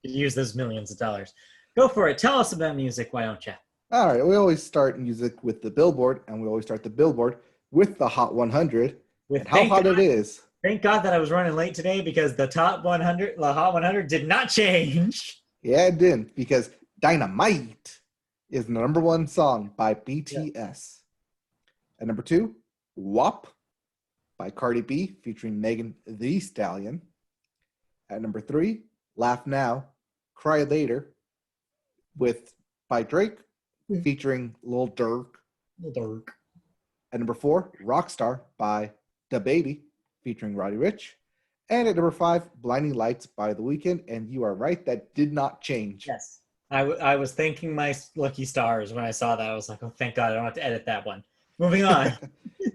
Use those millions of dollars. Go for it. Tell us about music, why don't you? All right. We always start music with the Billboard, and we always start the Billboard with the Hot 100. With how hot it is. Thank God that I was running late today because the Hot 100 did not change. Yeah, it didn't, because Dynamite is the number 1 song by BTS. Yeah. At number 2, WAP by Cardi B featuring Megan Thee Stallion. At number 3, Laugh Now, Cry Later by Drake featuring Lil Durk. At number 4, Rockstar by DaBaby featuring Roddy Ricch. And at number 5, Blinding Lights by The Weeknd. And you are right, that did not change. Yes. I was thanking my lucky stars when I saw that. I was like, oh, thank God, I don't have to edit that one. Moving on.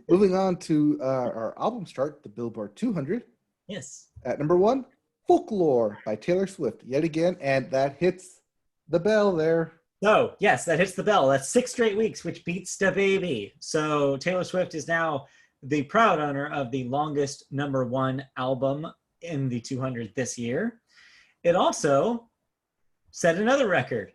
Moving on to our album chart, the Billboard 200. Yes. At number 1, Folklore by Taylor Swift, yet again, and that hits the bell there. So, yes, that hits the bell. That's 6 straight weeks, which beats DaBaby. So Taylor Swift is now the proud owner of the longest number 1 album in the 200 this year. It also set another record,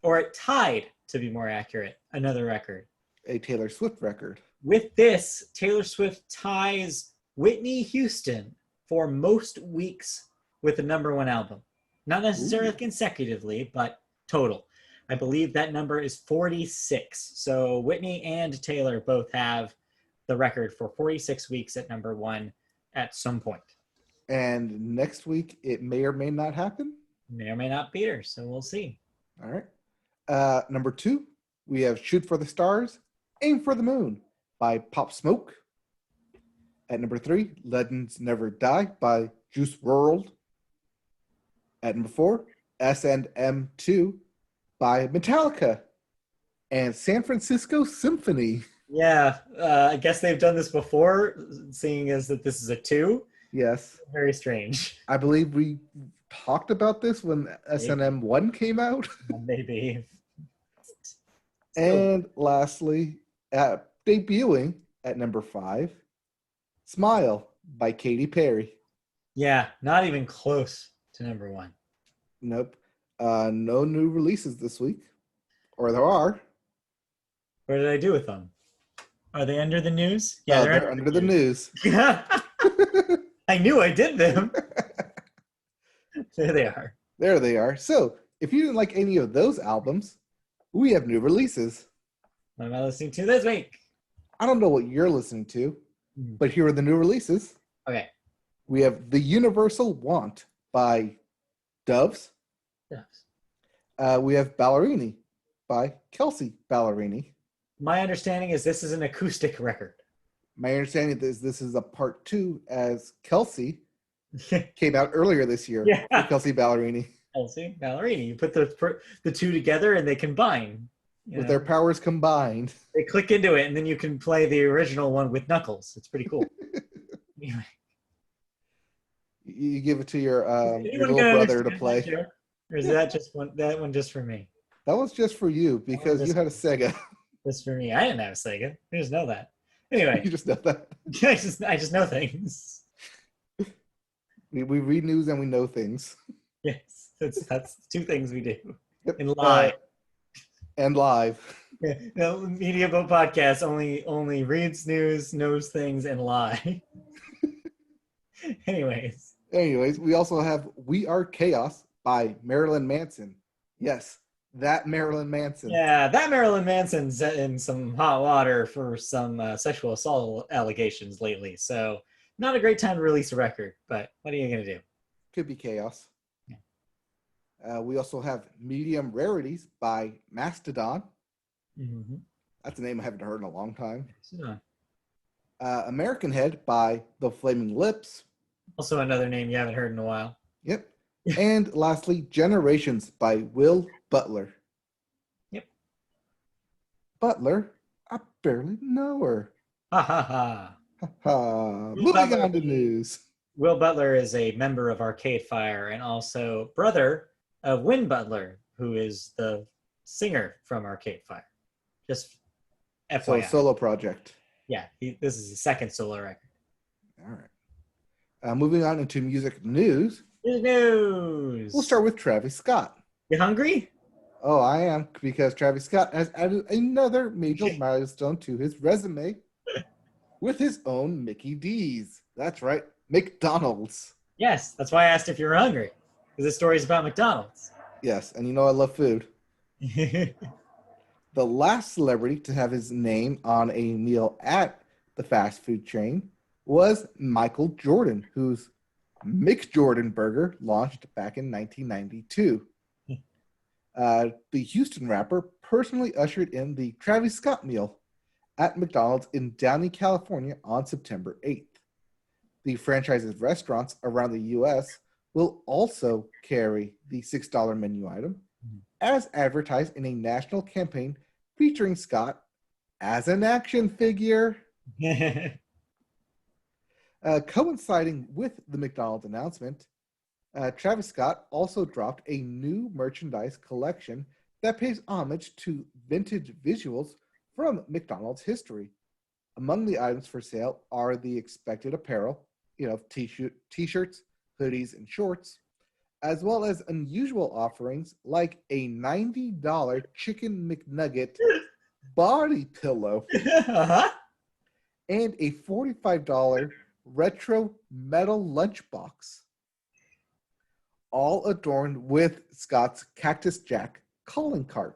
or it tied, to be more accurate, another record. A Taylor Swift record. With this, Taylor Swift ties Whitney Houston for most weeks with the number 1 album. Not necessarily consecutively, but total. I believe that number is 46. So Whitney and Taylor both have the record for 46 weeks at number 1 at some point. And next week, it may or may not happen? May or may not beat her, so we'll see. All right. Number 2, we have Shoot for the Stars, Aim for the Moon by Pop Smoke. At number 3, Legends Never Die by Juice WRLD. At number 4, S&M 2 by Metallica. And San Francisco Symphony. Yeah, I guess they've done this before, seeing as that this is a 2. Yes. Very strange. I believe we talked about this when S&M 1 came out. Maybe. And lastly, debuting at number 5, Smile by Katy Perry. Yeah, not even close to number 1. Nope. No new releases this week. Or there are. What did I do with them? Are they under the news? Yeah, they're under the news. I knew I did them. There they are. There they are. So, if you didn't like any of those albums, we have new releases. What am I listening to this week? I don't know what you're listening to, but here are the new releases. Okay. We have The Universal Want by Doves. We have Ballerini by Kelsey Ballerini. My understanding is this is an acoustic record. My understanding is this is a part 2 as Kelsey came out earlier this year. Yeah. Kelsey Ballerini. Kelsey Ballerini. You put the 2 together and they combine. With their powers combined. They click into it, and then you can play the original one with Knuckles. It's pretty cool. Anyway. You give it to your little brother to play. Or is that one just for me? That was just for you because you had a Sega. Just for me. I didn't have a Sega. I just know that. Anyway. You just know that. I just know things. We read news and we know things. Yes. That's two things we do. Yep. And live. And live. Yeah. No, Media Boat Podcast only reads news, knows things, and lie. Anyways, we also have We Are Chaos by Marilyn Manson. Yes, that Marilyn Manson. Yeah, that Marilyn Manson's in some hot water for some sexual assault allegations lately. So not a great time to release a record, but what are you going to do? Could be chaos. Yeah. We also have Medium Rarities by Mastodon. Mm-hmm. That's a name I haven't heard in a long time. Mastodon. American Head by The Flaming Lips. Also another name you haven't heard in a while. Yep. And lastly, Generations by Will Butler. Yep. Butler? I barely know her. Ha ha ha. Moving on to news. Will Butler is a member of Arcade Fire and also brother of Win Butler, who is the singer from Arcade Fire. Just FYI. So a solo project. Yeah, this is his second solo record. All right. Moving on into music news. News. We'll start with Travis Scott. You hungry? Oh, I am, because Travis Scott has added another major milestone to his resume with his own Mickey D's. That's right, McDonald's. Yes, that's why I asked if you were hungry, because this story is about McDonald's. Yes, and you know I love food. The last celebrity to have his name on a meal at the fast food chain was Michael Jordan, whose McJordan burger launched back in 1992. The Houston rapper personally ushered in the Travis Scott meal at McDonald's in Downey, California on September 8th. The franchise's restaurants around the U.S. will also carry the $6 menu item, as advertised in a national campaign featuring Scott as an action figure. Coinciding with the McDonald's announcement, Travis Scott also dropped a new merchandise collection that pays homage to vintage visuals from McDonald's history. Among the items for sale are the expected apparel, t-shirts, hoodies, and shorts, as well as unusual offerings like a $90 Chicken McNugget body pillow and a $45 retro metal lunchbox, all adorned with Scott's Cactus Jack calling card.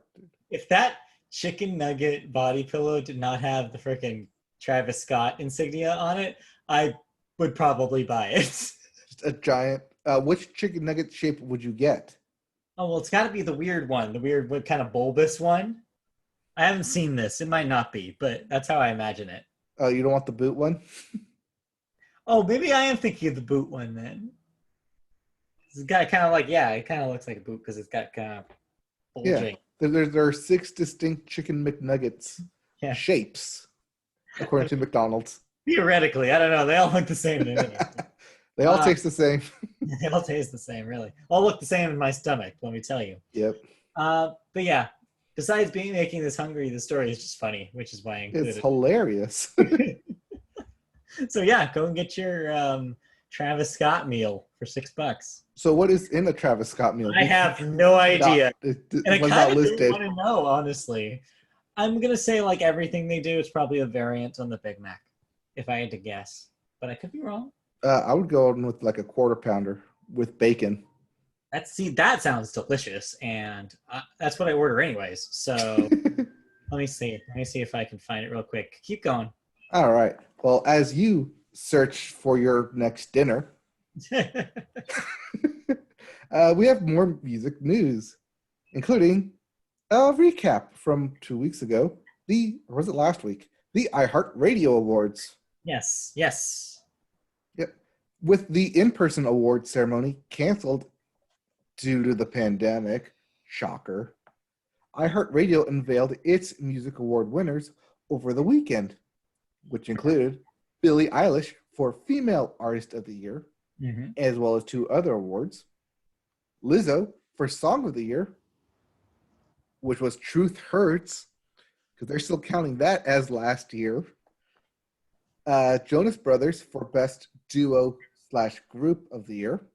If that chicken nugget body pillow did not have the freaking Travis Scott insignia on it, I would probably buy it. Just a giant. Which chicken nugget shape would you get? Oh, well, it's got to be the weird one, the weird kind of bulbous one. I haven't seen this. It might not be, but that's how I imagine it. Oh, you don't want the boot one? Oh, maybe I am thinking of the boot one then. It's got kind of like, it kind of looks like a boot because it's got kind of bulging. Yeah, there are 6 distinct Chicken McNuggets shapes, according to McDonald's. Theoretically, I don't know. They all look the same to me. They all taste the same. They all taste the same, really. All look the same in my stomach, let me tell you. Yep. But yeah, besides making this hungry, the story is just funny, which is why I included It's hilarious. So yeah, go and get your Travis Scott meal for $6. So what is in a Travis Scott meal? I have no idea. And I kind of do want to know, honestly. I'm going to say like everything they do is probably a variant on the Big Mac, if I had to guess. But I could be wrong. I would go in with like a quarter pounder with bacon. That sounds delicious, and that's what I order anyways. So let me see. Let me see if I can find it real quick. Keep going. All right. Well, as you search for your next dinner, we have more music news, including a recap from 2 weeks ago. Or was it last week? The iHeartRadio Awards. Yes. Yep. With the in-person award ceremony canceled due to the pandemic, shocker, iHeartRadio unveiled its music award winners over the weekend, which included Billie Eilish for Female Artist of the Year, as well as 2 other awards. Lizzo for Song of the Year, which was Truth Hurts, because they're still counting that as last year. Jonas Brothers for Best Duo/Group of the Year.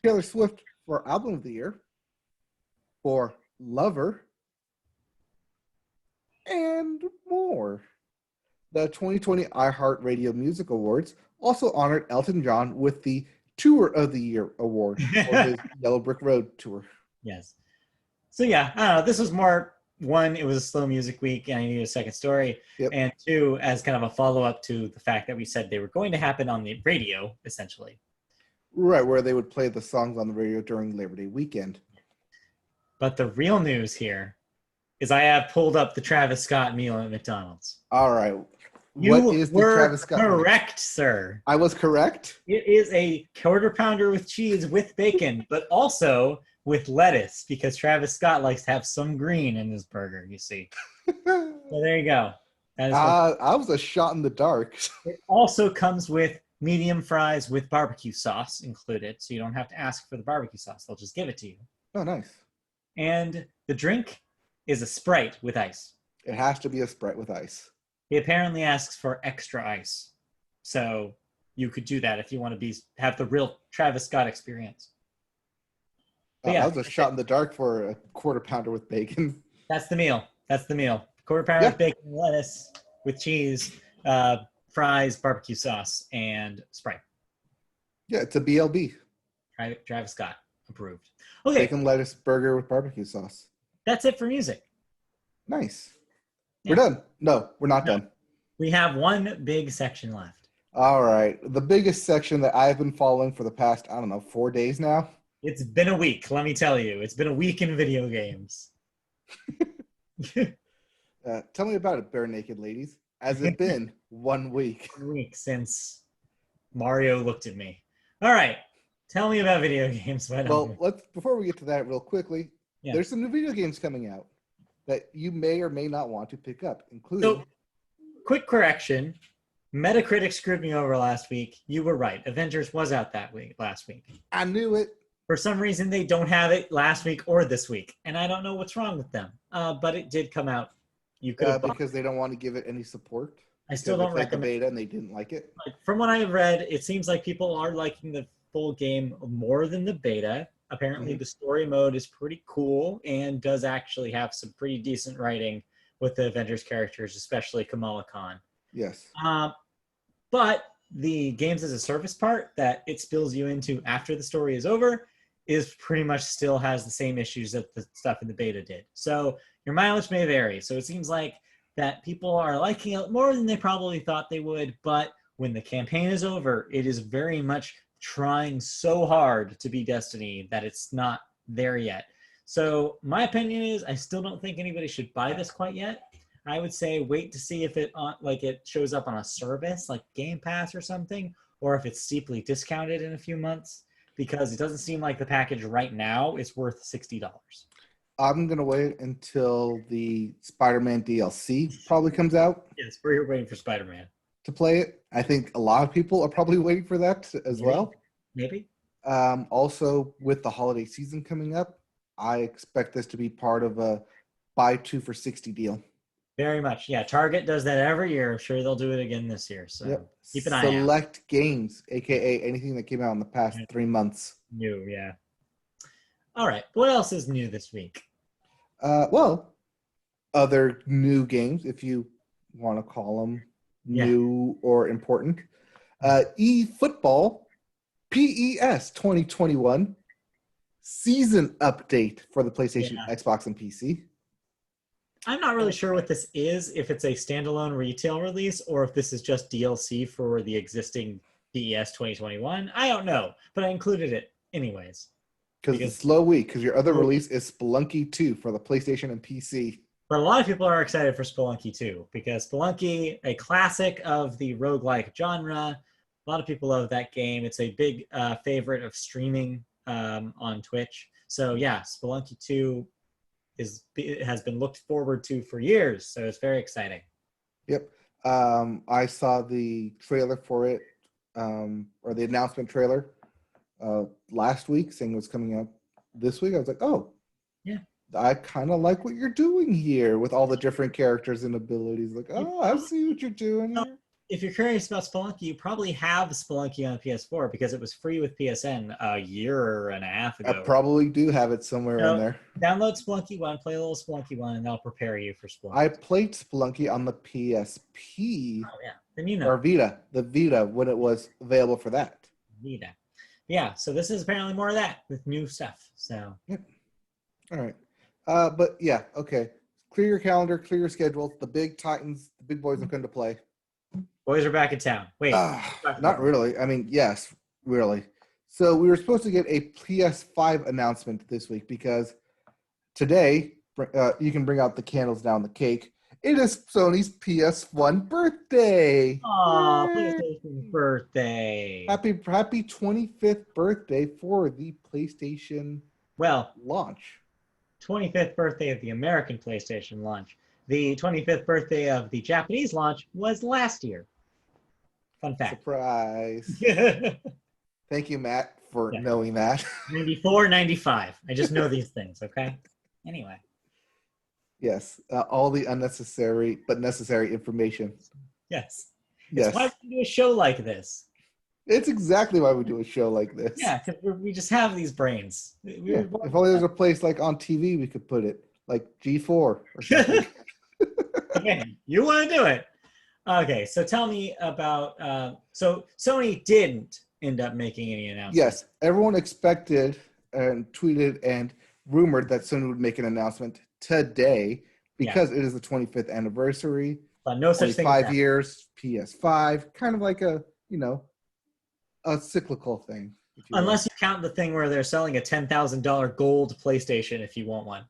Taylor Swift for Album of the Year. For Lover. And more. The 2020 iHeartRadio Music Awards also honored Elton John with the Tour of the Year award for his Yellow Brick Road tour. Yes. So yeah, I don't know. This was more, one, it was a slow music week and I needed a second story. Yep. And 2, as kind of a follow-up to the fact that we said they were going to happen on the radio, essentially. Right, where they would play the songs on the radio during Labor Day weekend. But the real news here is I have pulled up the Travis Scott meal at McDonald's. All right. What is the Travis Scott correct, sir. I was correct? It is a quarter pounder with cheese with bacon, but also with lettuce, because Travis Scott likes to have some green in his burger, you see. So there you go. I was a shot in the dark. It also comes with medium fries with barbecue sauce included, so you don't have to ask for the barbecue sauce. They'll just give it to you. Oh, nice. And the drink is a Sprite with ice. It has to be a Sprite with ice. He apparently asks for extra ice. So you could do that if you want to have the real Travis Scott experience. Yeah, that was a shot in the dark for a quarter pounder with bacon. That's the meal. Quarter pounder with bacon, lettuce, with cheese, fries, barbecue sauce, and Sprite. Yeah, it's a BLB. Travis Scott approved. Okay. Bacon, lettuce, burger with barbecue sauce. That's it for music. Nice. Yeah. We're done. No, we're not done. We have one big section left. All right. The biggest section that I've been following for the past, 4 days now. It's been a week, let me tell you. It's been a week in video games. Tell me about it, Bare Naked Ladies. Has it been 1 week? 1 week since Mario looked at me. All right. Tell me about video games. Well, before we get to that real quickly, there's some new video games coming out that you may or may not want to pick up, including... So, quick correction. Metacritic screwed me over last week. You were right. Avengers was out last week. I knew it. For some reason, they don't have it last week or this week, and I don't know what's wrong with them. But it did come out. You could because they don't want to give it any support. I still don't recommend the beta, and they didn't like it. From what I have read, it seems like people are liking the full game more than the beta. Apparently, the story mode is pretty cool and does actually have some pretty decent writing with the Avengers characters, especially Kamala Khan. Yes. But the games as a service part that it spills you into after the story is over is pretty much still has the same issues that the stuff in the beta did. So your mileage may vary. So it seems like that people are liking it more than they probably thought they would. But when the campaign is over, it is very much trying so hard to be Destiny that it's not there yet. So my opinion is I still don't think anybody should buy this quite yet. I would say wait to see if it shows up on a service like Game Pass or something, or if it's steeply discounted in a few months, because it doesn't seem like the package right now is worth $60. I'm going to wait until the Spider-Man DLC probably comes out. Yes, we're waiting for Spider-Man to play it. I think a lot of people are probably waiting for that as well. Maybe. Also, with the holiday season coming up, I expect this to be part of a buy 2 for $60 deal. Very much. Yeah, Target does that every year. I'm sure they'll do it again this year. So keep an eye out. Select games, a.k.a. anything that came out in the past 3 months. New, yeah. All right. What else is new this week? Well, other new games, if you want to call them new or important. eFootball PES 2021 season update for the PlayStation, Xbox, and PC. I'm not really sure what this is, if it's a standalone retail release or if this is just DLC for the existing PES 2021. I don't know, but I included it anyways. Because it's a slow week, because your other release is Spelunky 2 for the PlayStation and PC. But a lot of people are excited for Spelunky 2, because Spelunky, a classic of the roguelike genre, a lot of people love that game. It's a big favorite of streaming on Twitch. So yeah, Spelunky 2 has been looked forward to for years. So it's very exciting. Yep. I saw the trailer for it, or the announcement trailer last week, saying it was coming out this week. I was like, oh, yeah, I kind of like what you're doing here with all the different characters and abilities. Like, oh, I see what you're doing here. If you're curious about Spelunky, you probably have Spelunky on PS4 because it was free with PSN a year and a half ago. I probably do have it somewhere in there. Download Spelunky 1, play a little Spelunky 1, and that'll prepare you for Spelunky. I played Spelunky on the PSP. Oh, yeah. Then you know. Or Vita. The Vita, when it was available for that. Vita. Yeah, so this is apparently more of that with new stuff. So. Yep. All right. But yeah, okay. Clear your calendar, clear your schedule. The big Titans, the big boys have come to play. Boys are back in town. Wait. Not really. I mean, yes, really. So we were supposed to get a PS5 announcement this week because today, you can bring out the candles down the cake. It is Sony's PS1 birthday. Aw, PlayStation birthday. Happy 25th birthday for the PlayStation launch. 25th birthday of the American PlayStation launch. The 25th birthday of the Japanese launch was last year. Fun fact. Surprise. Thank you, Matt, for knowing that. 94, 95. I just know these things, okay? Anyway. Yes, all the unnecessary but necessary information. Yes. Yes. It's why we do a show like this. It's exactly why we do a show like this. Yeah, because we just have these brains. If only there's a place like on TV we could put it, like G4 or something. Okay, you want to do it. Okay, so tell me about, so Sony didn't end up making any announcements. Yes, everyone expected and tweeted and rumored that Sony would make an announcement today because it is the 25th anniversary. But no such thing. 5 years, PS5, kind of like a cyclical thing. Unless you count the thing where they're selling a $10,000 gold PlayStation if you want one.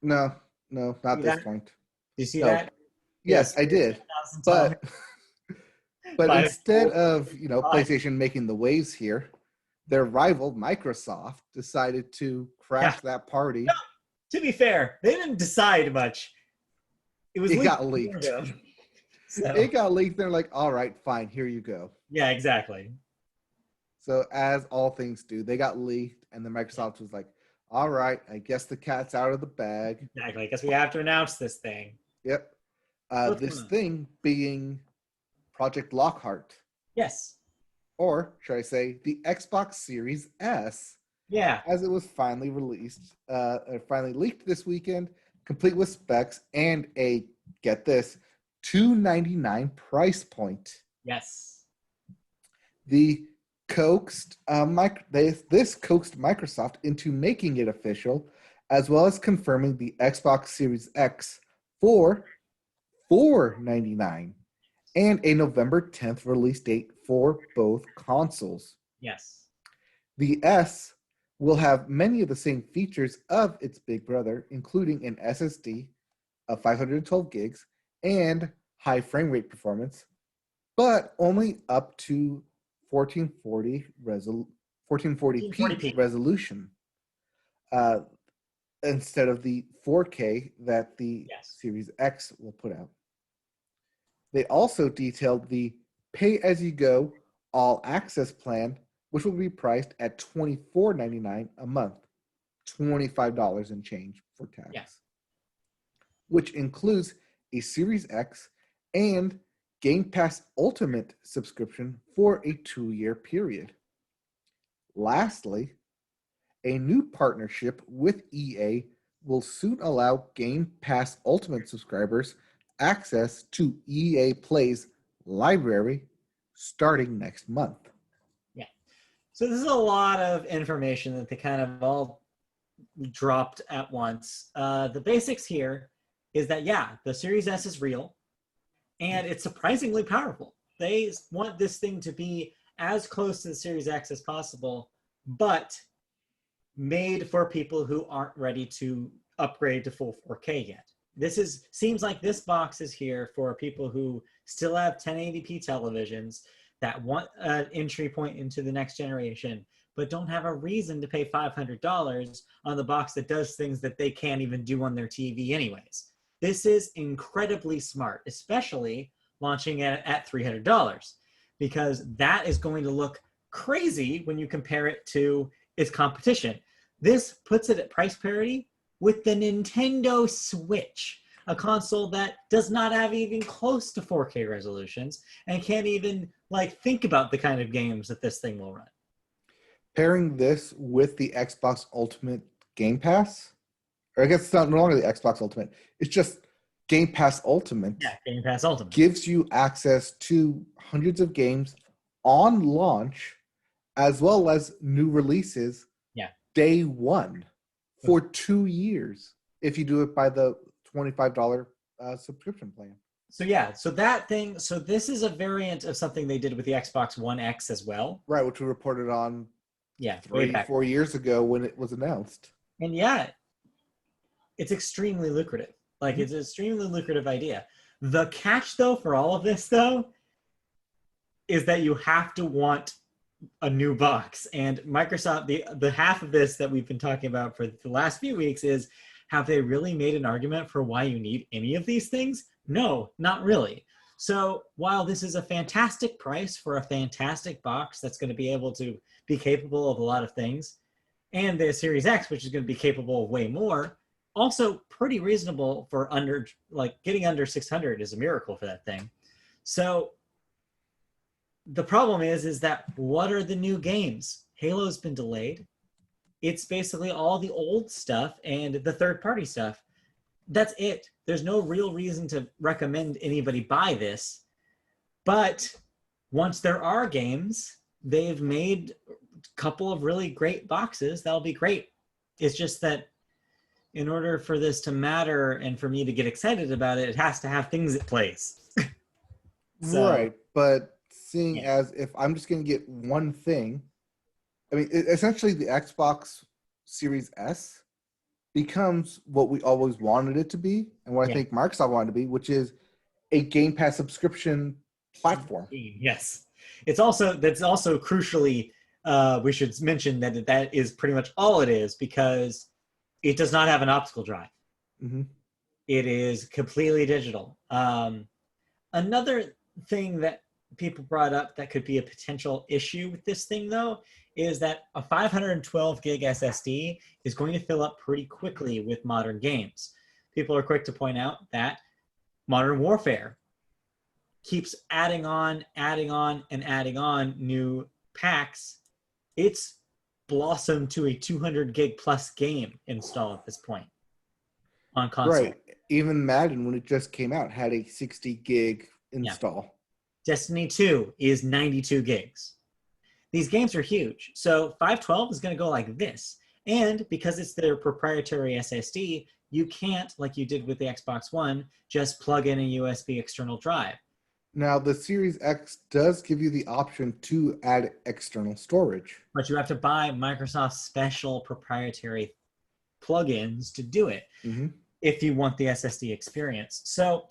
No, not at this point. Do you see that? Yes, I did. But instead of PlayStation making the waves here, their rival Microsoft decided to crash that party. No, to be fair, they didn't decide much. It got leaked. So. It got leaked. They're like, all right, fine, here you go. Yeah, exactly. So as all things do, they got leaked, and then Microsoft was like, all right, I guess the cat's out of the bag. Exactly. I guess we have to announce this thing. Yep. This thing being Project Lockhart. Yes. Or should I say the Xbox Series S. Yeah. As it was finally released, finally leaked this weekend, complete with specs and a, get this, $299 price point. Yes. This coaxed Microsoft into making it official, as well as confirming the Xbox Series X for $499 and a November 10th release date for both consoles. Yes. The S will have many of the same features of its big brother, including an SSD of 512 gigs and high frame rate performance, but only up to 1440p resolution instead of the 4K that the Series X will put out. They also detailed the pay-as-you-go all-access plan, which will be priced at $24.99 a month, $25 and change for tax, which includes a Series X and Game Pass Ultimate subscription for a 2-year period. Lastly, a new partnership with EA will soon allow Game Pass Ultimate subscribers access to EA Play's library starting next month. Yeah. So this is a lot of information that they kind of all dropped at once. The basics here is that, the Series S is real, and it's surprisingly powerful. They want this thing to be as close to the Series X as possible, but made for people who aren't ready to upgrade to full 4K yet. Seems like this box is here for people who still have 1080p televisions, that want an entry point into the next generation, but don't have a reason to pay $500 on the box that does things that they can't even do on their TV anyways. This is incredibly smart, especially launching at $300, because that is going to look crazy when you compare it to its competition. This puts it at price parity with the Nintendo Switch, a console that does not have even close to 4K resolutions and can't even think about the kind of games that this thing will run. Pairing this with the Xbox Ultimate Game Pass, or I guess it's not no longer the Xbox Ultimate, it's just Game Pass Ultimate. Yeah, Game Pass Ultimate. Gives you access to hundreds of games on launch, as well as new releases day one for 2 years if you do it by the $25 subscription plan. So this is a variant of something they did with the Xbox One X as well. Right, which we reported on 4 years ago when it was announced. And it's extremely lucrative. It's an extremely lucrative idea. The catch, though, for all of this, though, is that you have to want a new box. And Microsoft, the half of this that we've been talking about for the last few weeks is, have they really made an argument for why you need any of these things? No, not really. So while this is a fantastic price for a fantastic box that's going to be able to be capable of a lot of things, and the Series X, which is going to be capable of way more, also pretty reasonable for getting under 600 is a miracle for that thing. So the problem is that what are the new games? Halo's been delayed. It's basically all the old stuff and the third-party stuff. That's it. There's no real reason to recommend anybody buy this. But once there are games, they've made a couple of really great boxes. That'll be great. It's just that in order for this to matter and for me to get excited about it, it has to have things it plays. Right, but seeing as if I'm just going to get one thing, I mean, essentially the Xbox Series S becomes what we always wanted it to be, and what I think Microsoft wanted to be, which is a Game Pass subscription platform. Yes. That's also crucially, we should mention that is pretty much all it is, because it does not have an optical drive. Mm-hmm. It is completely digital. Another thing that people brought up that could be a potential issue with this thing, though, is that a 512 gig SSD is going to fill up pretty quickly with modern games. People are quick to point out that Modern Warfare keeps adding on new packs. It's blossomed to a 200 gig plus game install at this point on console. Right. Even Madden, when it just came out, had a 60 gig install. Yeah. Destiny 2 is 92 gigs. These games are huge. So 512 is going to go like this. And because it's their proprietary SSD, you can't, like you did with the Xbox One, just plug in a USB external drive. Now, the Series X does give you the option to add external storage. But you have to buy Microsoft's special proprietary plugins to do it if you want the SSD experience. So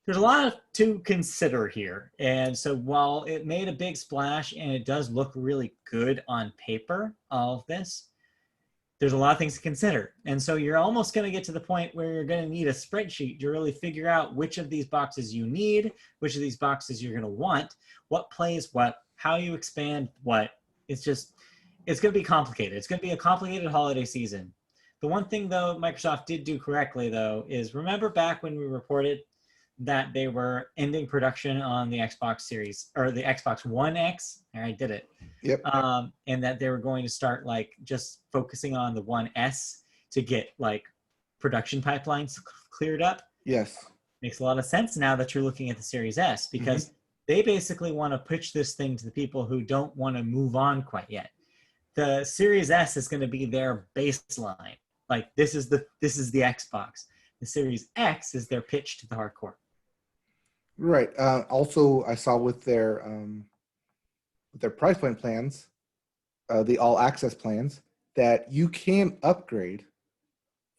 there's a lot to consider here. And so while it made a big splash and it does look really good on paper, all of this, there's a lot of things to consider. And so you're almost going to get to the point where you're going to need a spreadsheet to really figure out which of these boxes you need, which of these boxes you're going to want, what plays what, how you expand what. It's going to be complicated. It's going to be a complicated holiday season. The one thing, though, Microsoft did do correctly, though, is remember back when we reported that they were ending production on the Xbox Series or the Xbox One X. I did it. Yep. And that they were going to start just focusing on the One S to get production pipelines cleared up. Yes. Makes a lot of sense now that you're looking at the Series S, because they basically want to pitch this thing to the people who don't want to move on quite yet. The Series S is going to be their baseline. This is the Xbox. The Series X is their pitch to the hardcore. Right. Also, I saw with their price point plans, the all access plans, that you can upgrade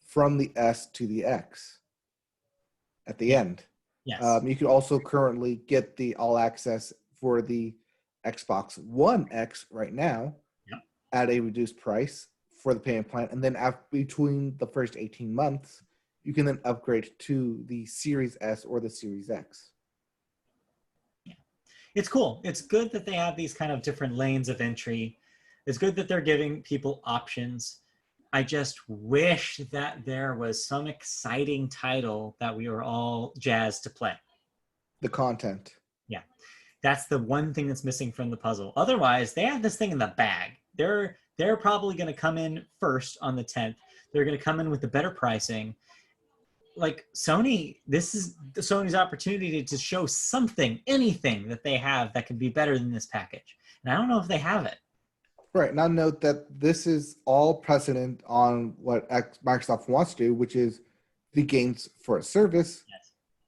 from the S to the X at the end. Yes. You can also currently get the all access for the Xbox One X right now at a reduced price for the payment plan. And then between the first 18 months, you can then upgrade to the Series S or the Series X. Yeah. It's cool. It's good that they have these kind of different lanes of entry. It's good that they're giving people options. I just wish that there was some exciting title that we were all jazzed to play. The content. Yeah. That's the one thing that's missing from the puzzle. Otherwise, they have this thing in the bag. They're probably going to come in first on the 10th. They're going to come in with the better pricing. Like Sony, this is Sony's opportunity to show something, anything that they have that could be better than this package. And I don't know if they have it. Right. Now note that this is all precedent on what Microsoft wants to do, which is the games for a service,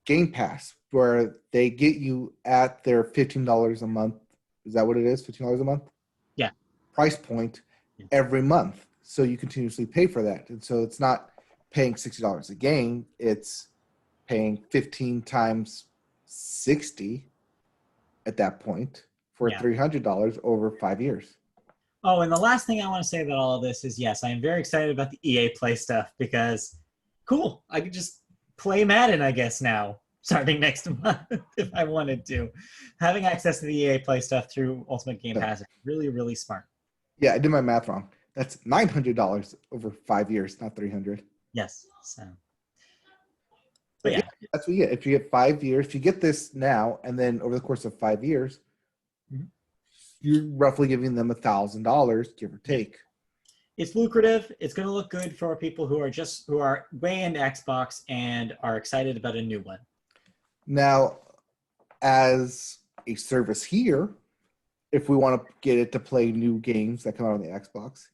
Game Pass, where they get you at their $15 a month. Is that what it is? $15 a month? Yeah. Price point every month. So you continuously pay for that. And so it's not paying $60 a game. It's paying 15 times 60 at that point for $300 over 5 years. Oh, and the last thing I want to say about all of this is, yes, I am very excited about the EA Play stuff because, cool, I could just play Madden, I guess, now, starting next month if I wanted to. Having access to the EA Play stuff through Ultimate Game Pass is really, really smart. Yeah, I did my math wrong. That's $900 over 5 years, not $300. Yes. So, but yeah, that's what you get. If you get 5 years, if you get this now, and then over the course of 5 years, you're roughly giving them $1,000, give or take. It's lucrative. It's going to look good for people who are way into Xbox and are excited about a new one. Now, as a service here, if we want to get it to play new games that come out on the Xbox,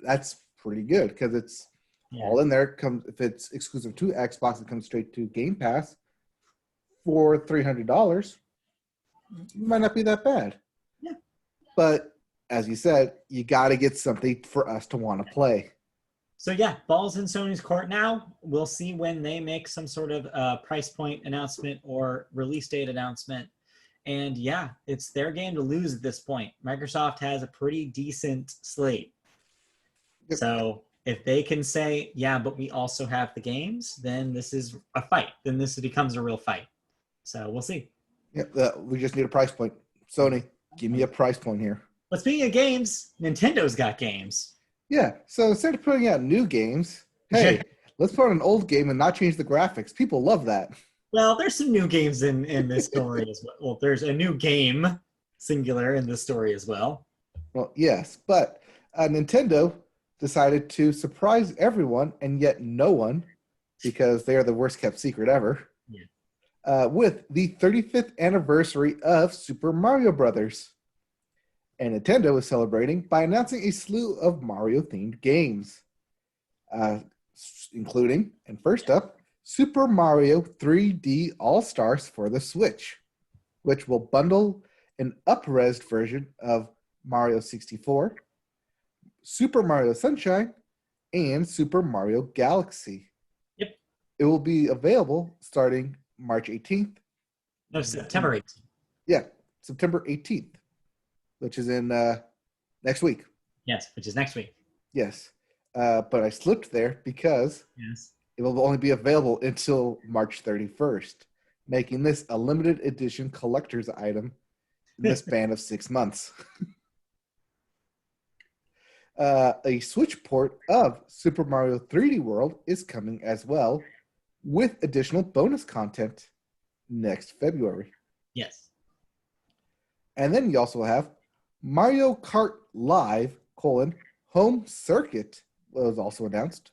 that's pretty good because it's all in there. If it's exclusive to Xbox, it comes straight to Game Pass for $300. Might not be that bad. Yeah. But as you said, you got to get something for us to want to play. So ball's in Sony's court now. We'll see when they make some sort of price point announcement or release date announcement. And it's their game to lose at this point. Microsoft has a pretty decent slate. Yep. So if they can say, but we also have the games, then this is a fight. Then this becomes a real fight. So we'll see. We just need a price point. Sony, give me a price point here. But speaking of games, Nintendo's got games. Yeah, so instead of putting out new games, hey, let's put out an old game and not change the graphics. People love that. Well, there's some new games in this story as well. Well, there's a new game, singular, in this story as well. Well, yes, but Nintendo decided to surprise everyone and yet no one, because they are the worst kept secret ever, with the 35th anniversary of Super Mario Brothers. And Nintendo is celebrating by announcing a slew of Mario-themed games, including, and first up, Super Mario 3D All-Stars for the Switch, which will bundle an up-resed version of Mario 64, Super Mario Sunshine, and Super Mario Galaxy. Yep. It will be available starting March 18th. No, September 18th. Yeah, September 18th, which is in next week. Yes, which is next week. Yes. But I slipped there because it will only be available until March 31st, making this a limited edition collector's item in the span of 6 months. A Switch port of Super Mario 3D World is coming as well, with additional bonus content next February. Yes. And then you also have Mario Kart Live, Home Circuit was also announced,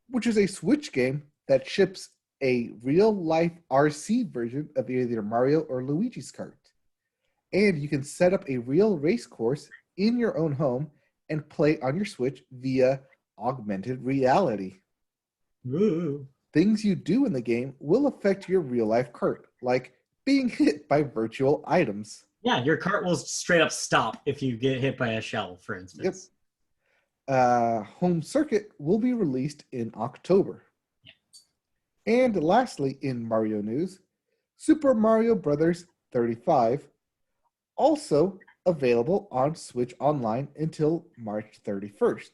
which is a Switch game that ships a real-life RC version of either Mario or Luigi's Kart. And you can set up a real race course in your own home and play on your Switch via augmented reality. Ooh. Things you do in the game will affect your real-life kart, like being hit by virtual items. Yeah, your cart will straight up stop if you get hit by a shell, for instance. Yep. Home Circuit will be released in October. Yeah. And lastly, in Mario news, Super Mario Bros. 35 also available on Switch Online until March 31st,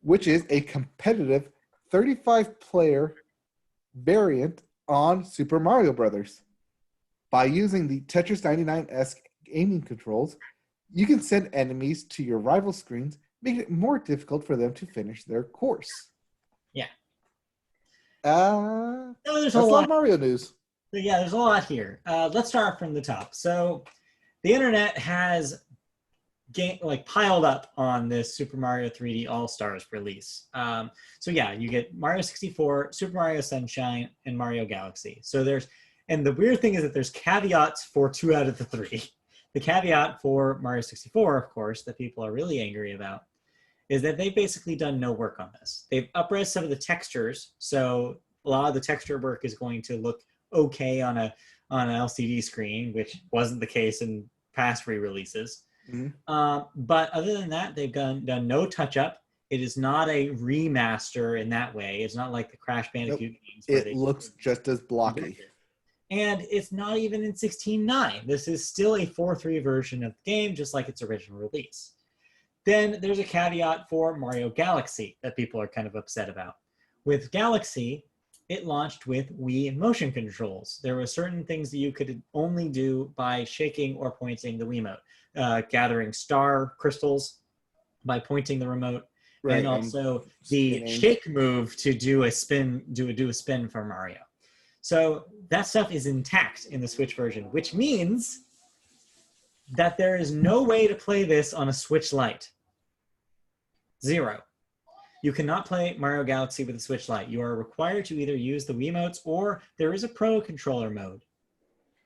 which is a competitive 35-player variant on Super Mario Brothers. By using the Tetris 99-esque aiming controls, you can send enemies to your rival screens, making it more difficult for them to finish their course. Yeah. There's a lot of Mario news. Yeah, there's a lot here. Let's start from the top. So the internet has piled up on this Super Mario 3D All-Stars release. So yeah, you get Mario 64, Super Mario Sunshine, and Mario Galaxy. So and the weird thing is that there's caveats for 2 out of the 3. The caveat for Mario 64, of course, that people are really angry about, is that they've basically done no work on this. They've up-res some of the textures, so a lot of the texture work is going to look okay on an LCD screen, which wasn't the case in past re-releases. Mm-hmm. But other than that, they've done no touch-up. It is not a remaster in that way. It's not like the Crash Bandicoot games. It looks just as blocky. And it's not even in 16:9. This is still a 4.3 version of the game, just like its original release. Then there's a caveat for Mario Galaxy that people are kind of upset about. With Galaxy, it launched with Wii motion controls. There were certain things that you could only do by shaking or pointing the Wiimote, gathering star crystals by pointing the remote, right, and also the shake move to do a spin for Mario. So that stuff is intact in the Switch version, which means that there is no way to play this on a Switch Lite. 0. You cannot play Mario Galaxy with a Switch Lite. You are required to either use the Wiimotes or there is a Pro Controller mode.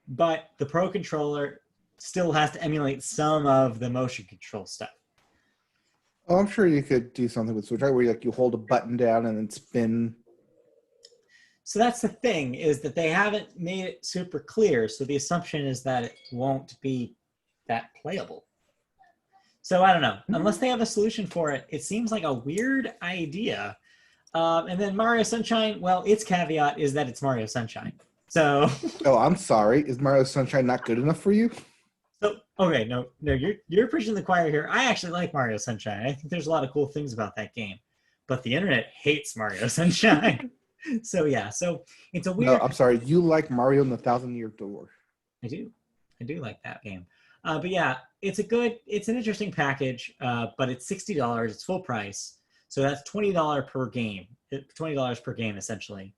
But the Pro Controller still has to emulate some of the motion control stuff. Oh, I'm sure you could do something with Switch, right? Where you hold a button down and then spin. So that's the thing, is that they haven't made it super clear. So the assumption is that it won't be that playable. So I don't know. Unless they have a solution for it, it seems like a weird idea. And then Mario Sunshine, well, its caveat is that it's Mario Sunshine. So. Oh, I'm sorry. Is Mario Sunshine not good enough for you? So okay, no, you're preaching the choir here. I actually like Mario Sunshine. I think there's a lot of cool things about that game, but the internet hates Mario Sunshine. So yeah, so it's a weird. No, I'm sorry. You like Mario and the Thousand-Year Door. I do like that game. But yeah, it's an interesting package. But it's $60. It's full price, so that's $20 per game. $20 per game essentially.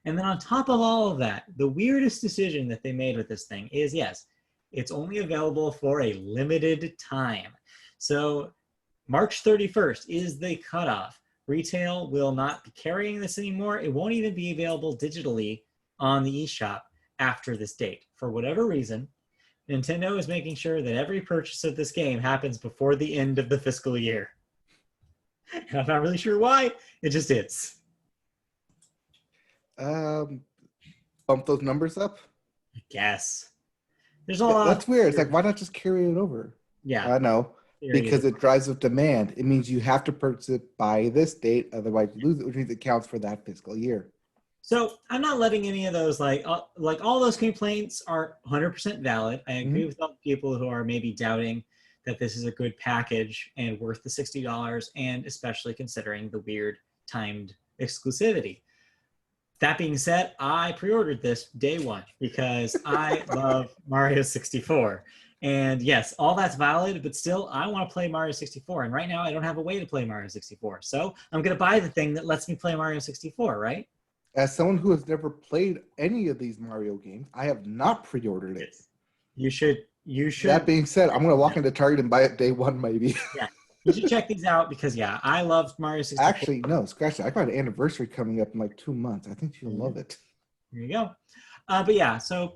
And then on top of all of that, the weirdest decision that they made with this thing is yes, it's only available for a limited time. So March 31st is the cutoff. Retail will not be carrying this anymore. It won't even be available digitally on the eShop after this date. For whatever reason, Nintendo is making sure that every purchase of this game happens before the end of the fiscal year. And I'm not really sure why. It just is. Bump those numbers up? I guess. There's a lot. That's weird. It's like, why not just carry it over? Yeah. I know. Because it drives up demand. It means you have to purchase it by this date, otherwise you lose it, which means it counts for that fiscal year. So I'm not letting any of those, like all those complaints are 100% valid. I agree with all the people who are maybe doubting that this is a good package and worth the $60, and especially considering the weird timed exclusivity. That being said, I pre-ordered this day one because I love Mario 64. And yes, all that's valid, but still, I want to play Mario 64. And right now, I don't have a way to play Mario 64. So I'm going to buy the thing that lets me play Mario 64, right? As someone who has never played any of these Mario games, I have not pre-ordered it. You should. That being said, I'm going to walk into Target and buy it day one, maybe. Yeah, you should check these out because, yeah, I love Mario 64. Actually, no, scratch that. I got an anniversary coming up in like 2 months. I think you'll love it. There you go. But yeah, so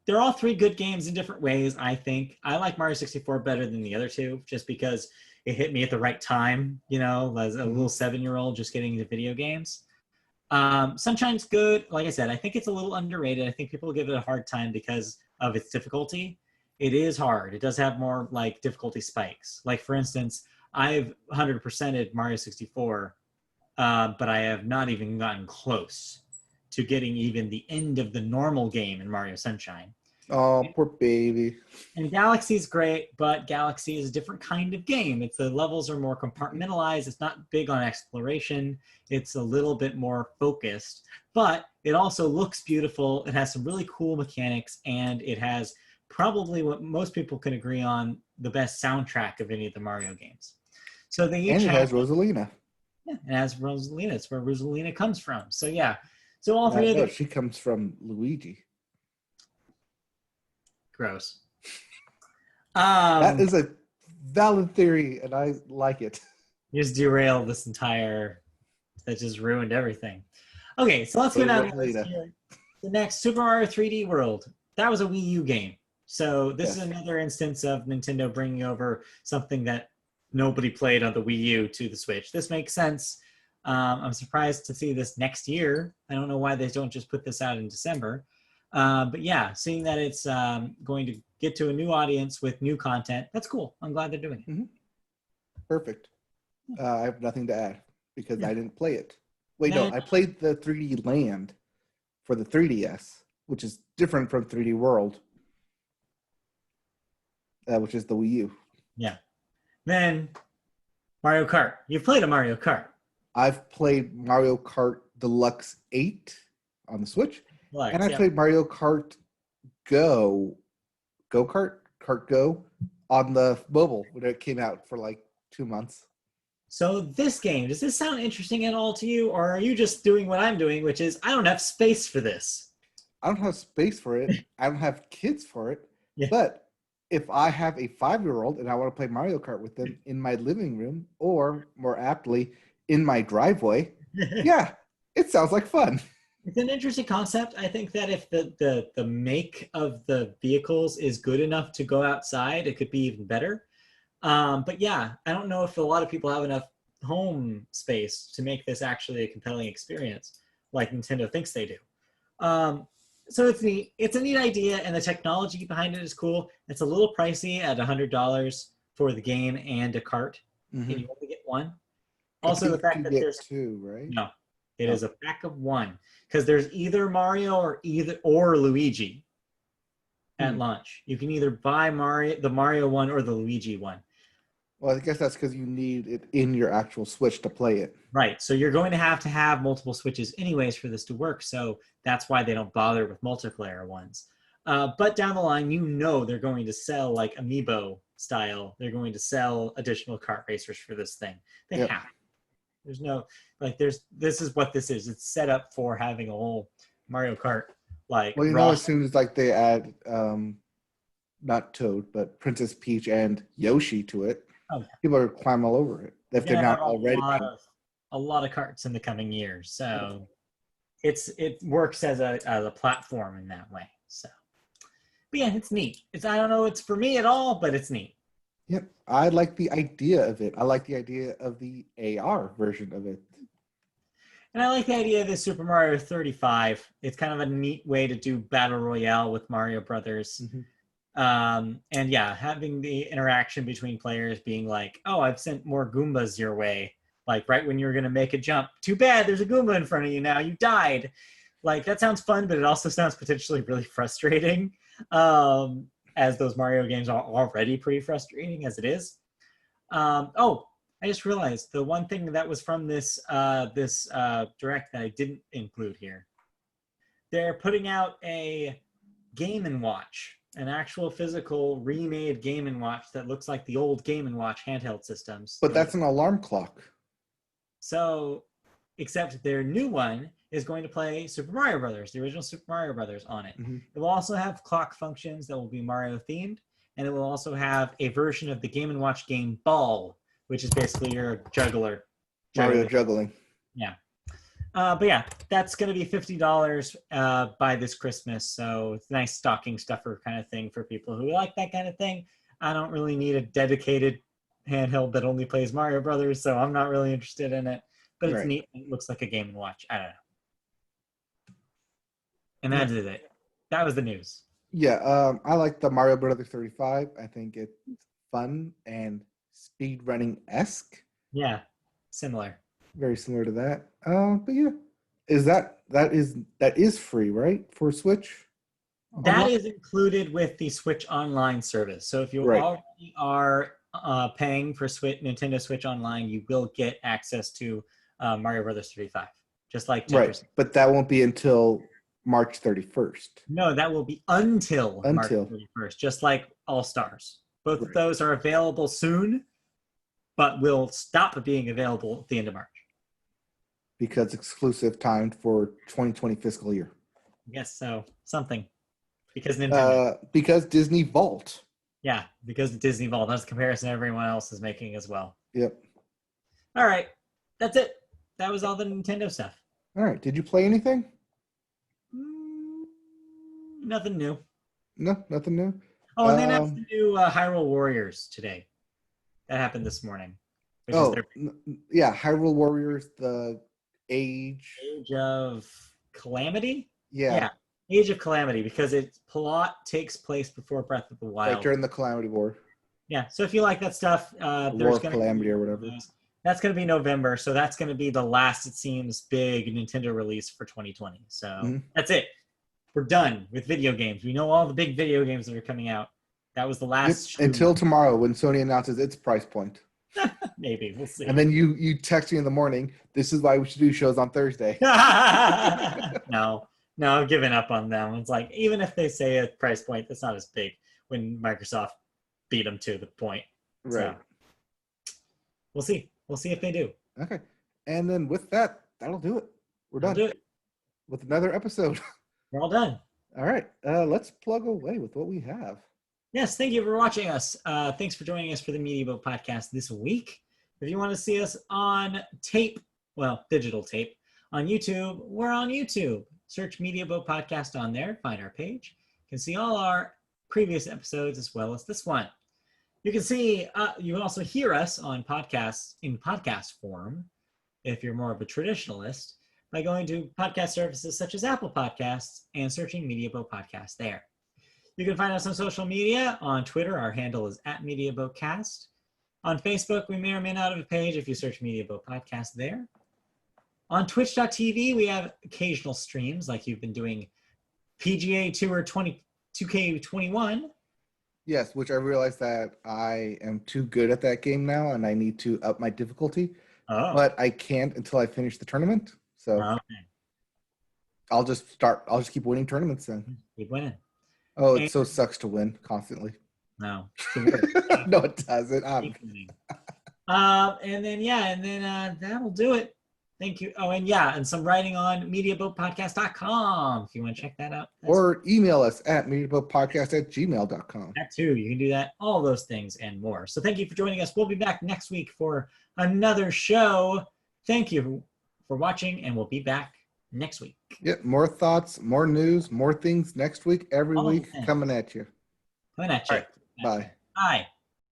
they're all 3 good games in different ways, I think. I like Mario 64 better than the other 2 just because it hit me at the right time, you know, as a little 7-year-old just getting into video games. Sunshine's good. Like I said, I think it's a little underrated. I think people give it a hard time because of its difficulty. It is hard. It does have more like difficulty spikes. Like for instance, I've 100%ed Mario 64, but I have not even gotten close to getting even the end of the normal game in Mario Sunshine. Oh, poor baby. And Galaxy's great, but Galaxy is a different kind of game. The levels are more Mhm. compartmentalized. It's not big on exploration. It's a little bit more focused, but it also looks beautiful. It has some really cool mechanics, and it has probably what most people can agree on the best soundtrack of any of the Mario games. So they each And it have, has Rosalina. yeah, it has Rosalina. It's where Rosalina comes from. So yeah, so all three of No, the she comes from Luigi. gross. That Um, is a valid theory, and I like it. you just derailed this entire. That just ruined everything. Okay, so let's So go did down the list Rosalina. here. The next Super Mario 3D World. That was a Wii U game. So this is Yes. another instance of Nintendo bringing over something that nobody played on the Wii U to the Switch. This makes sense. I'm surprised to see this next year. I don't know why they don't just put this out in December. But yeah, seeing that it's going to get to a new audience with new content, that's cool. I'm glad they're doing it. Mm-hmm. Perfect. I have nothing to add because Yeah. I didn't play it. Wait, no, Then, I played the 3D Land for the 3DS, which is different from 3D World, which is the Wii U. yeah. Then Mario Kart. You've played a Mario Kart. I've played Mario Kart Deluxe 8 on the Switch, and I Yep. played Mario Kart Kart Go on the mobile when it came out for like 2 months. So this game, does this sound interesting at all to you, or are you just doing what I'm doing, which is I don't have space for this? I don't have space for it. I don't have kids for it. Yeah. But if I have a 5-year-old and I want to play Mario Kart with them in my living room, or more aptly, in my driveway, yeah, it sounds like fun. It's an interesting concept. I think that if the make of the vehicles is good enough to go outside, it could be even better. But yeah, I don't know if a lot of people have enough home space to make this actually a compelling experience like Nintendo thinks they do. Um, so it's neat. It's a neat idea, and the technology behind it is cool. It's a little pricey at $100 for the game and a cart, and Mm-hmm. you only get one. I Also, the think fact you that get there's 2, right? no, it Oh. is a pack of one because there's either Mario or Luigi at Hmm. launch. You can either buy the Mario one or the Luigi one. Well, I guess that's because you need it in your actual Switch to play it. Right. So you're going to have multiple switches anyways for this to work. So that's why they don't bother with multiplayer ones. But down the line, they're going to sell like Amiibo style. They're going to sell additional kart racers for this thing. They Yep. have. There's no this is what this is. It's set up for having a whole Mario Kart like Well, raw. as soon as like they add not Toad, but Princess Peach and Yoshi to it, Oh, yeah. people are climb all over it if We're they're gonna not have already. a lot of carts in the coming years. So it works as a platform in that way. So but yeah, it's neat. I don't know it's for me at all, but it's neat. Yep, I like the idea of it. I like the idea of the AR version of it. And I like the idea of this Super Mario 35. It's kind of a neat way to do battle royale with Mario Brothers. Mm-hmm. And yeah, having the interaction between players being like, oh, I've sent more Goombas your way. Like right when you're going to make a jump. Too bad there's a Goomba in front of you now. You died. Like that sounds fun, but it also sounds potentially really frustrating. As those Mario games are already pretty frustrating as it is. I just realized the one thing that was from this direct that I didn't include here. They're putting out a Game and Watch, an actual physical remade Game and Watch that looks like the old Game and Watch handheld systems. But that's an alarm clock. So, except their new one is going to play Super Mario Brothers, the original Super Mario Brothers on it. Mm-hmm. It will also have clock functions that will be Mario themed, and it will also have a version of the Game & Watch game Ball, which is basically your juggler. Mario juggling. Yeah. But yeah, that's going to be $50 by this Christmas. So it's a nice stocking stuffer kind of thing for people who like that kind of thing. I don't really need a dedicated handheld that only plays Mario Brothers, so I'm not really interested in it. But it's neat. It looks like a Game & Watch. I don't know. And that is it. That was the news. Yeah, I like the Mario Brothers 35. I think it's fun and speedrunning-esque. Yeah, similar. Very similar to that. But yeah, that is free, right, for Switch? That is included with the Switch Online service. So if you already are paying for Nintendo Switch Online, you will get access to Mario Brothers 35, just like Tetris. Right, but that won't be until March 31st. No, that will be until March 31st, just like All Stars. Both of those are available soon, but will stop being available at the end of March. Because exclusive time for 2020 fiscal year. Yes, so something. Because Nintendo. Because Disney Vault. Yeah, because Disney Vault. That's the comparison everyone else is making as well. Yep. All right. That's it. That was all the Nintendo stuff. All right. Did you play anything? Nothing new. No, nothing new. Oh, and they announced the new Hyrule Warriors today. That happened this morning. Yeah. Hyrule Warriors, the Age of Calamity? Yeah. Age of Calamity, because its plot takes place before Breath of the Wild. Like during the Calamity War. Yeah, so if you like that stuff, there's War of Calamity or whatever. That's going to be November, so that's going to be the last, it seems, big Nintendo release for 2020. So That's it. We're done with video games. We know all the big video games that are coming out. That was the last. Until tomorrow when Sony announces its price point. Maybe. We'll see. And then you text me in the morning, this is why we should do shows on Thursday. No, I've given up on them. It's like, even if they say a price point, that's not as big when Microsoft beat them to the point. Right. So, we'll see. We'll see if they do. Okay. And then with that, that'll do it. We're done. We'll do it. With another episode. We're all done. All right. Let's plug away with what we have. Yes, thank you for watching us. Thanks for joining us for the Media Boat Podcast this week. If you want to see us on tape, well, digital tape, on YouTube, we're on YouTube. Search Media Boat Podcast on there. Find our page. You can see all our previous episodes as well as this one. You can see, you can also hear us on podcasts in podcast form, if you're more of a traditionalist, by going to podcast services such as Apple Podcasts and searching Media Boat Podcast there. You can find us on social media. On Twitter, our handle is @MediaBoatCast. On Facebook, we may or may not have a page if you search Media Boat Podcast there. On Twitch.tv, we have occasional streams like you've been doing PGA Tour 2K21. Yes, which I realized that I am too good at that game now and I need to up my difficulty. Oh. But I can't until I finish the tournament. So I'll just keep winning tournaments then. Keep winning. Oh, it so sucks to win constantly. No. No, it doesn't. And then that'll do it. Thank you. Oh, and some writing on MediaBoatPodcast.com if you want to check that out. Or email us at MediaBoatPodcast@gmail.com. That too. You can do that. All those things and more. So thank you for joining us. We'll be back next week for another show. Thank you for watching, and we'll be back next week. Yep. More thoughts, more news, more things next week, every week coming at you. Coming at you. Right. Bye. Bye.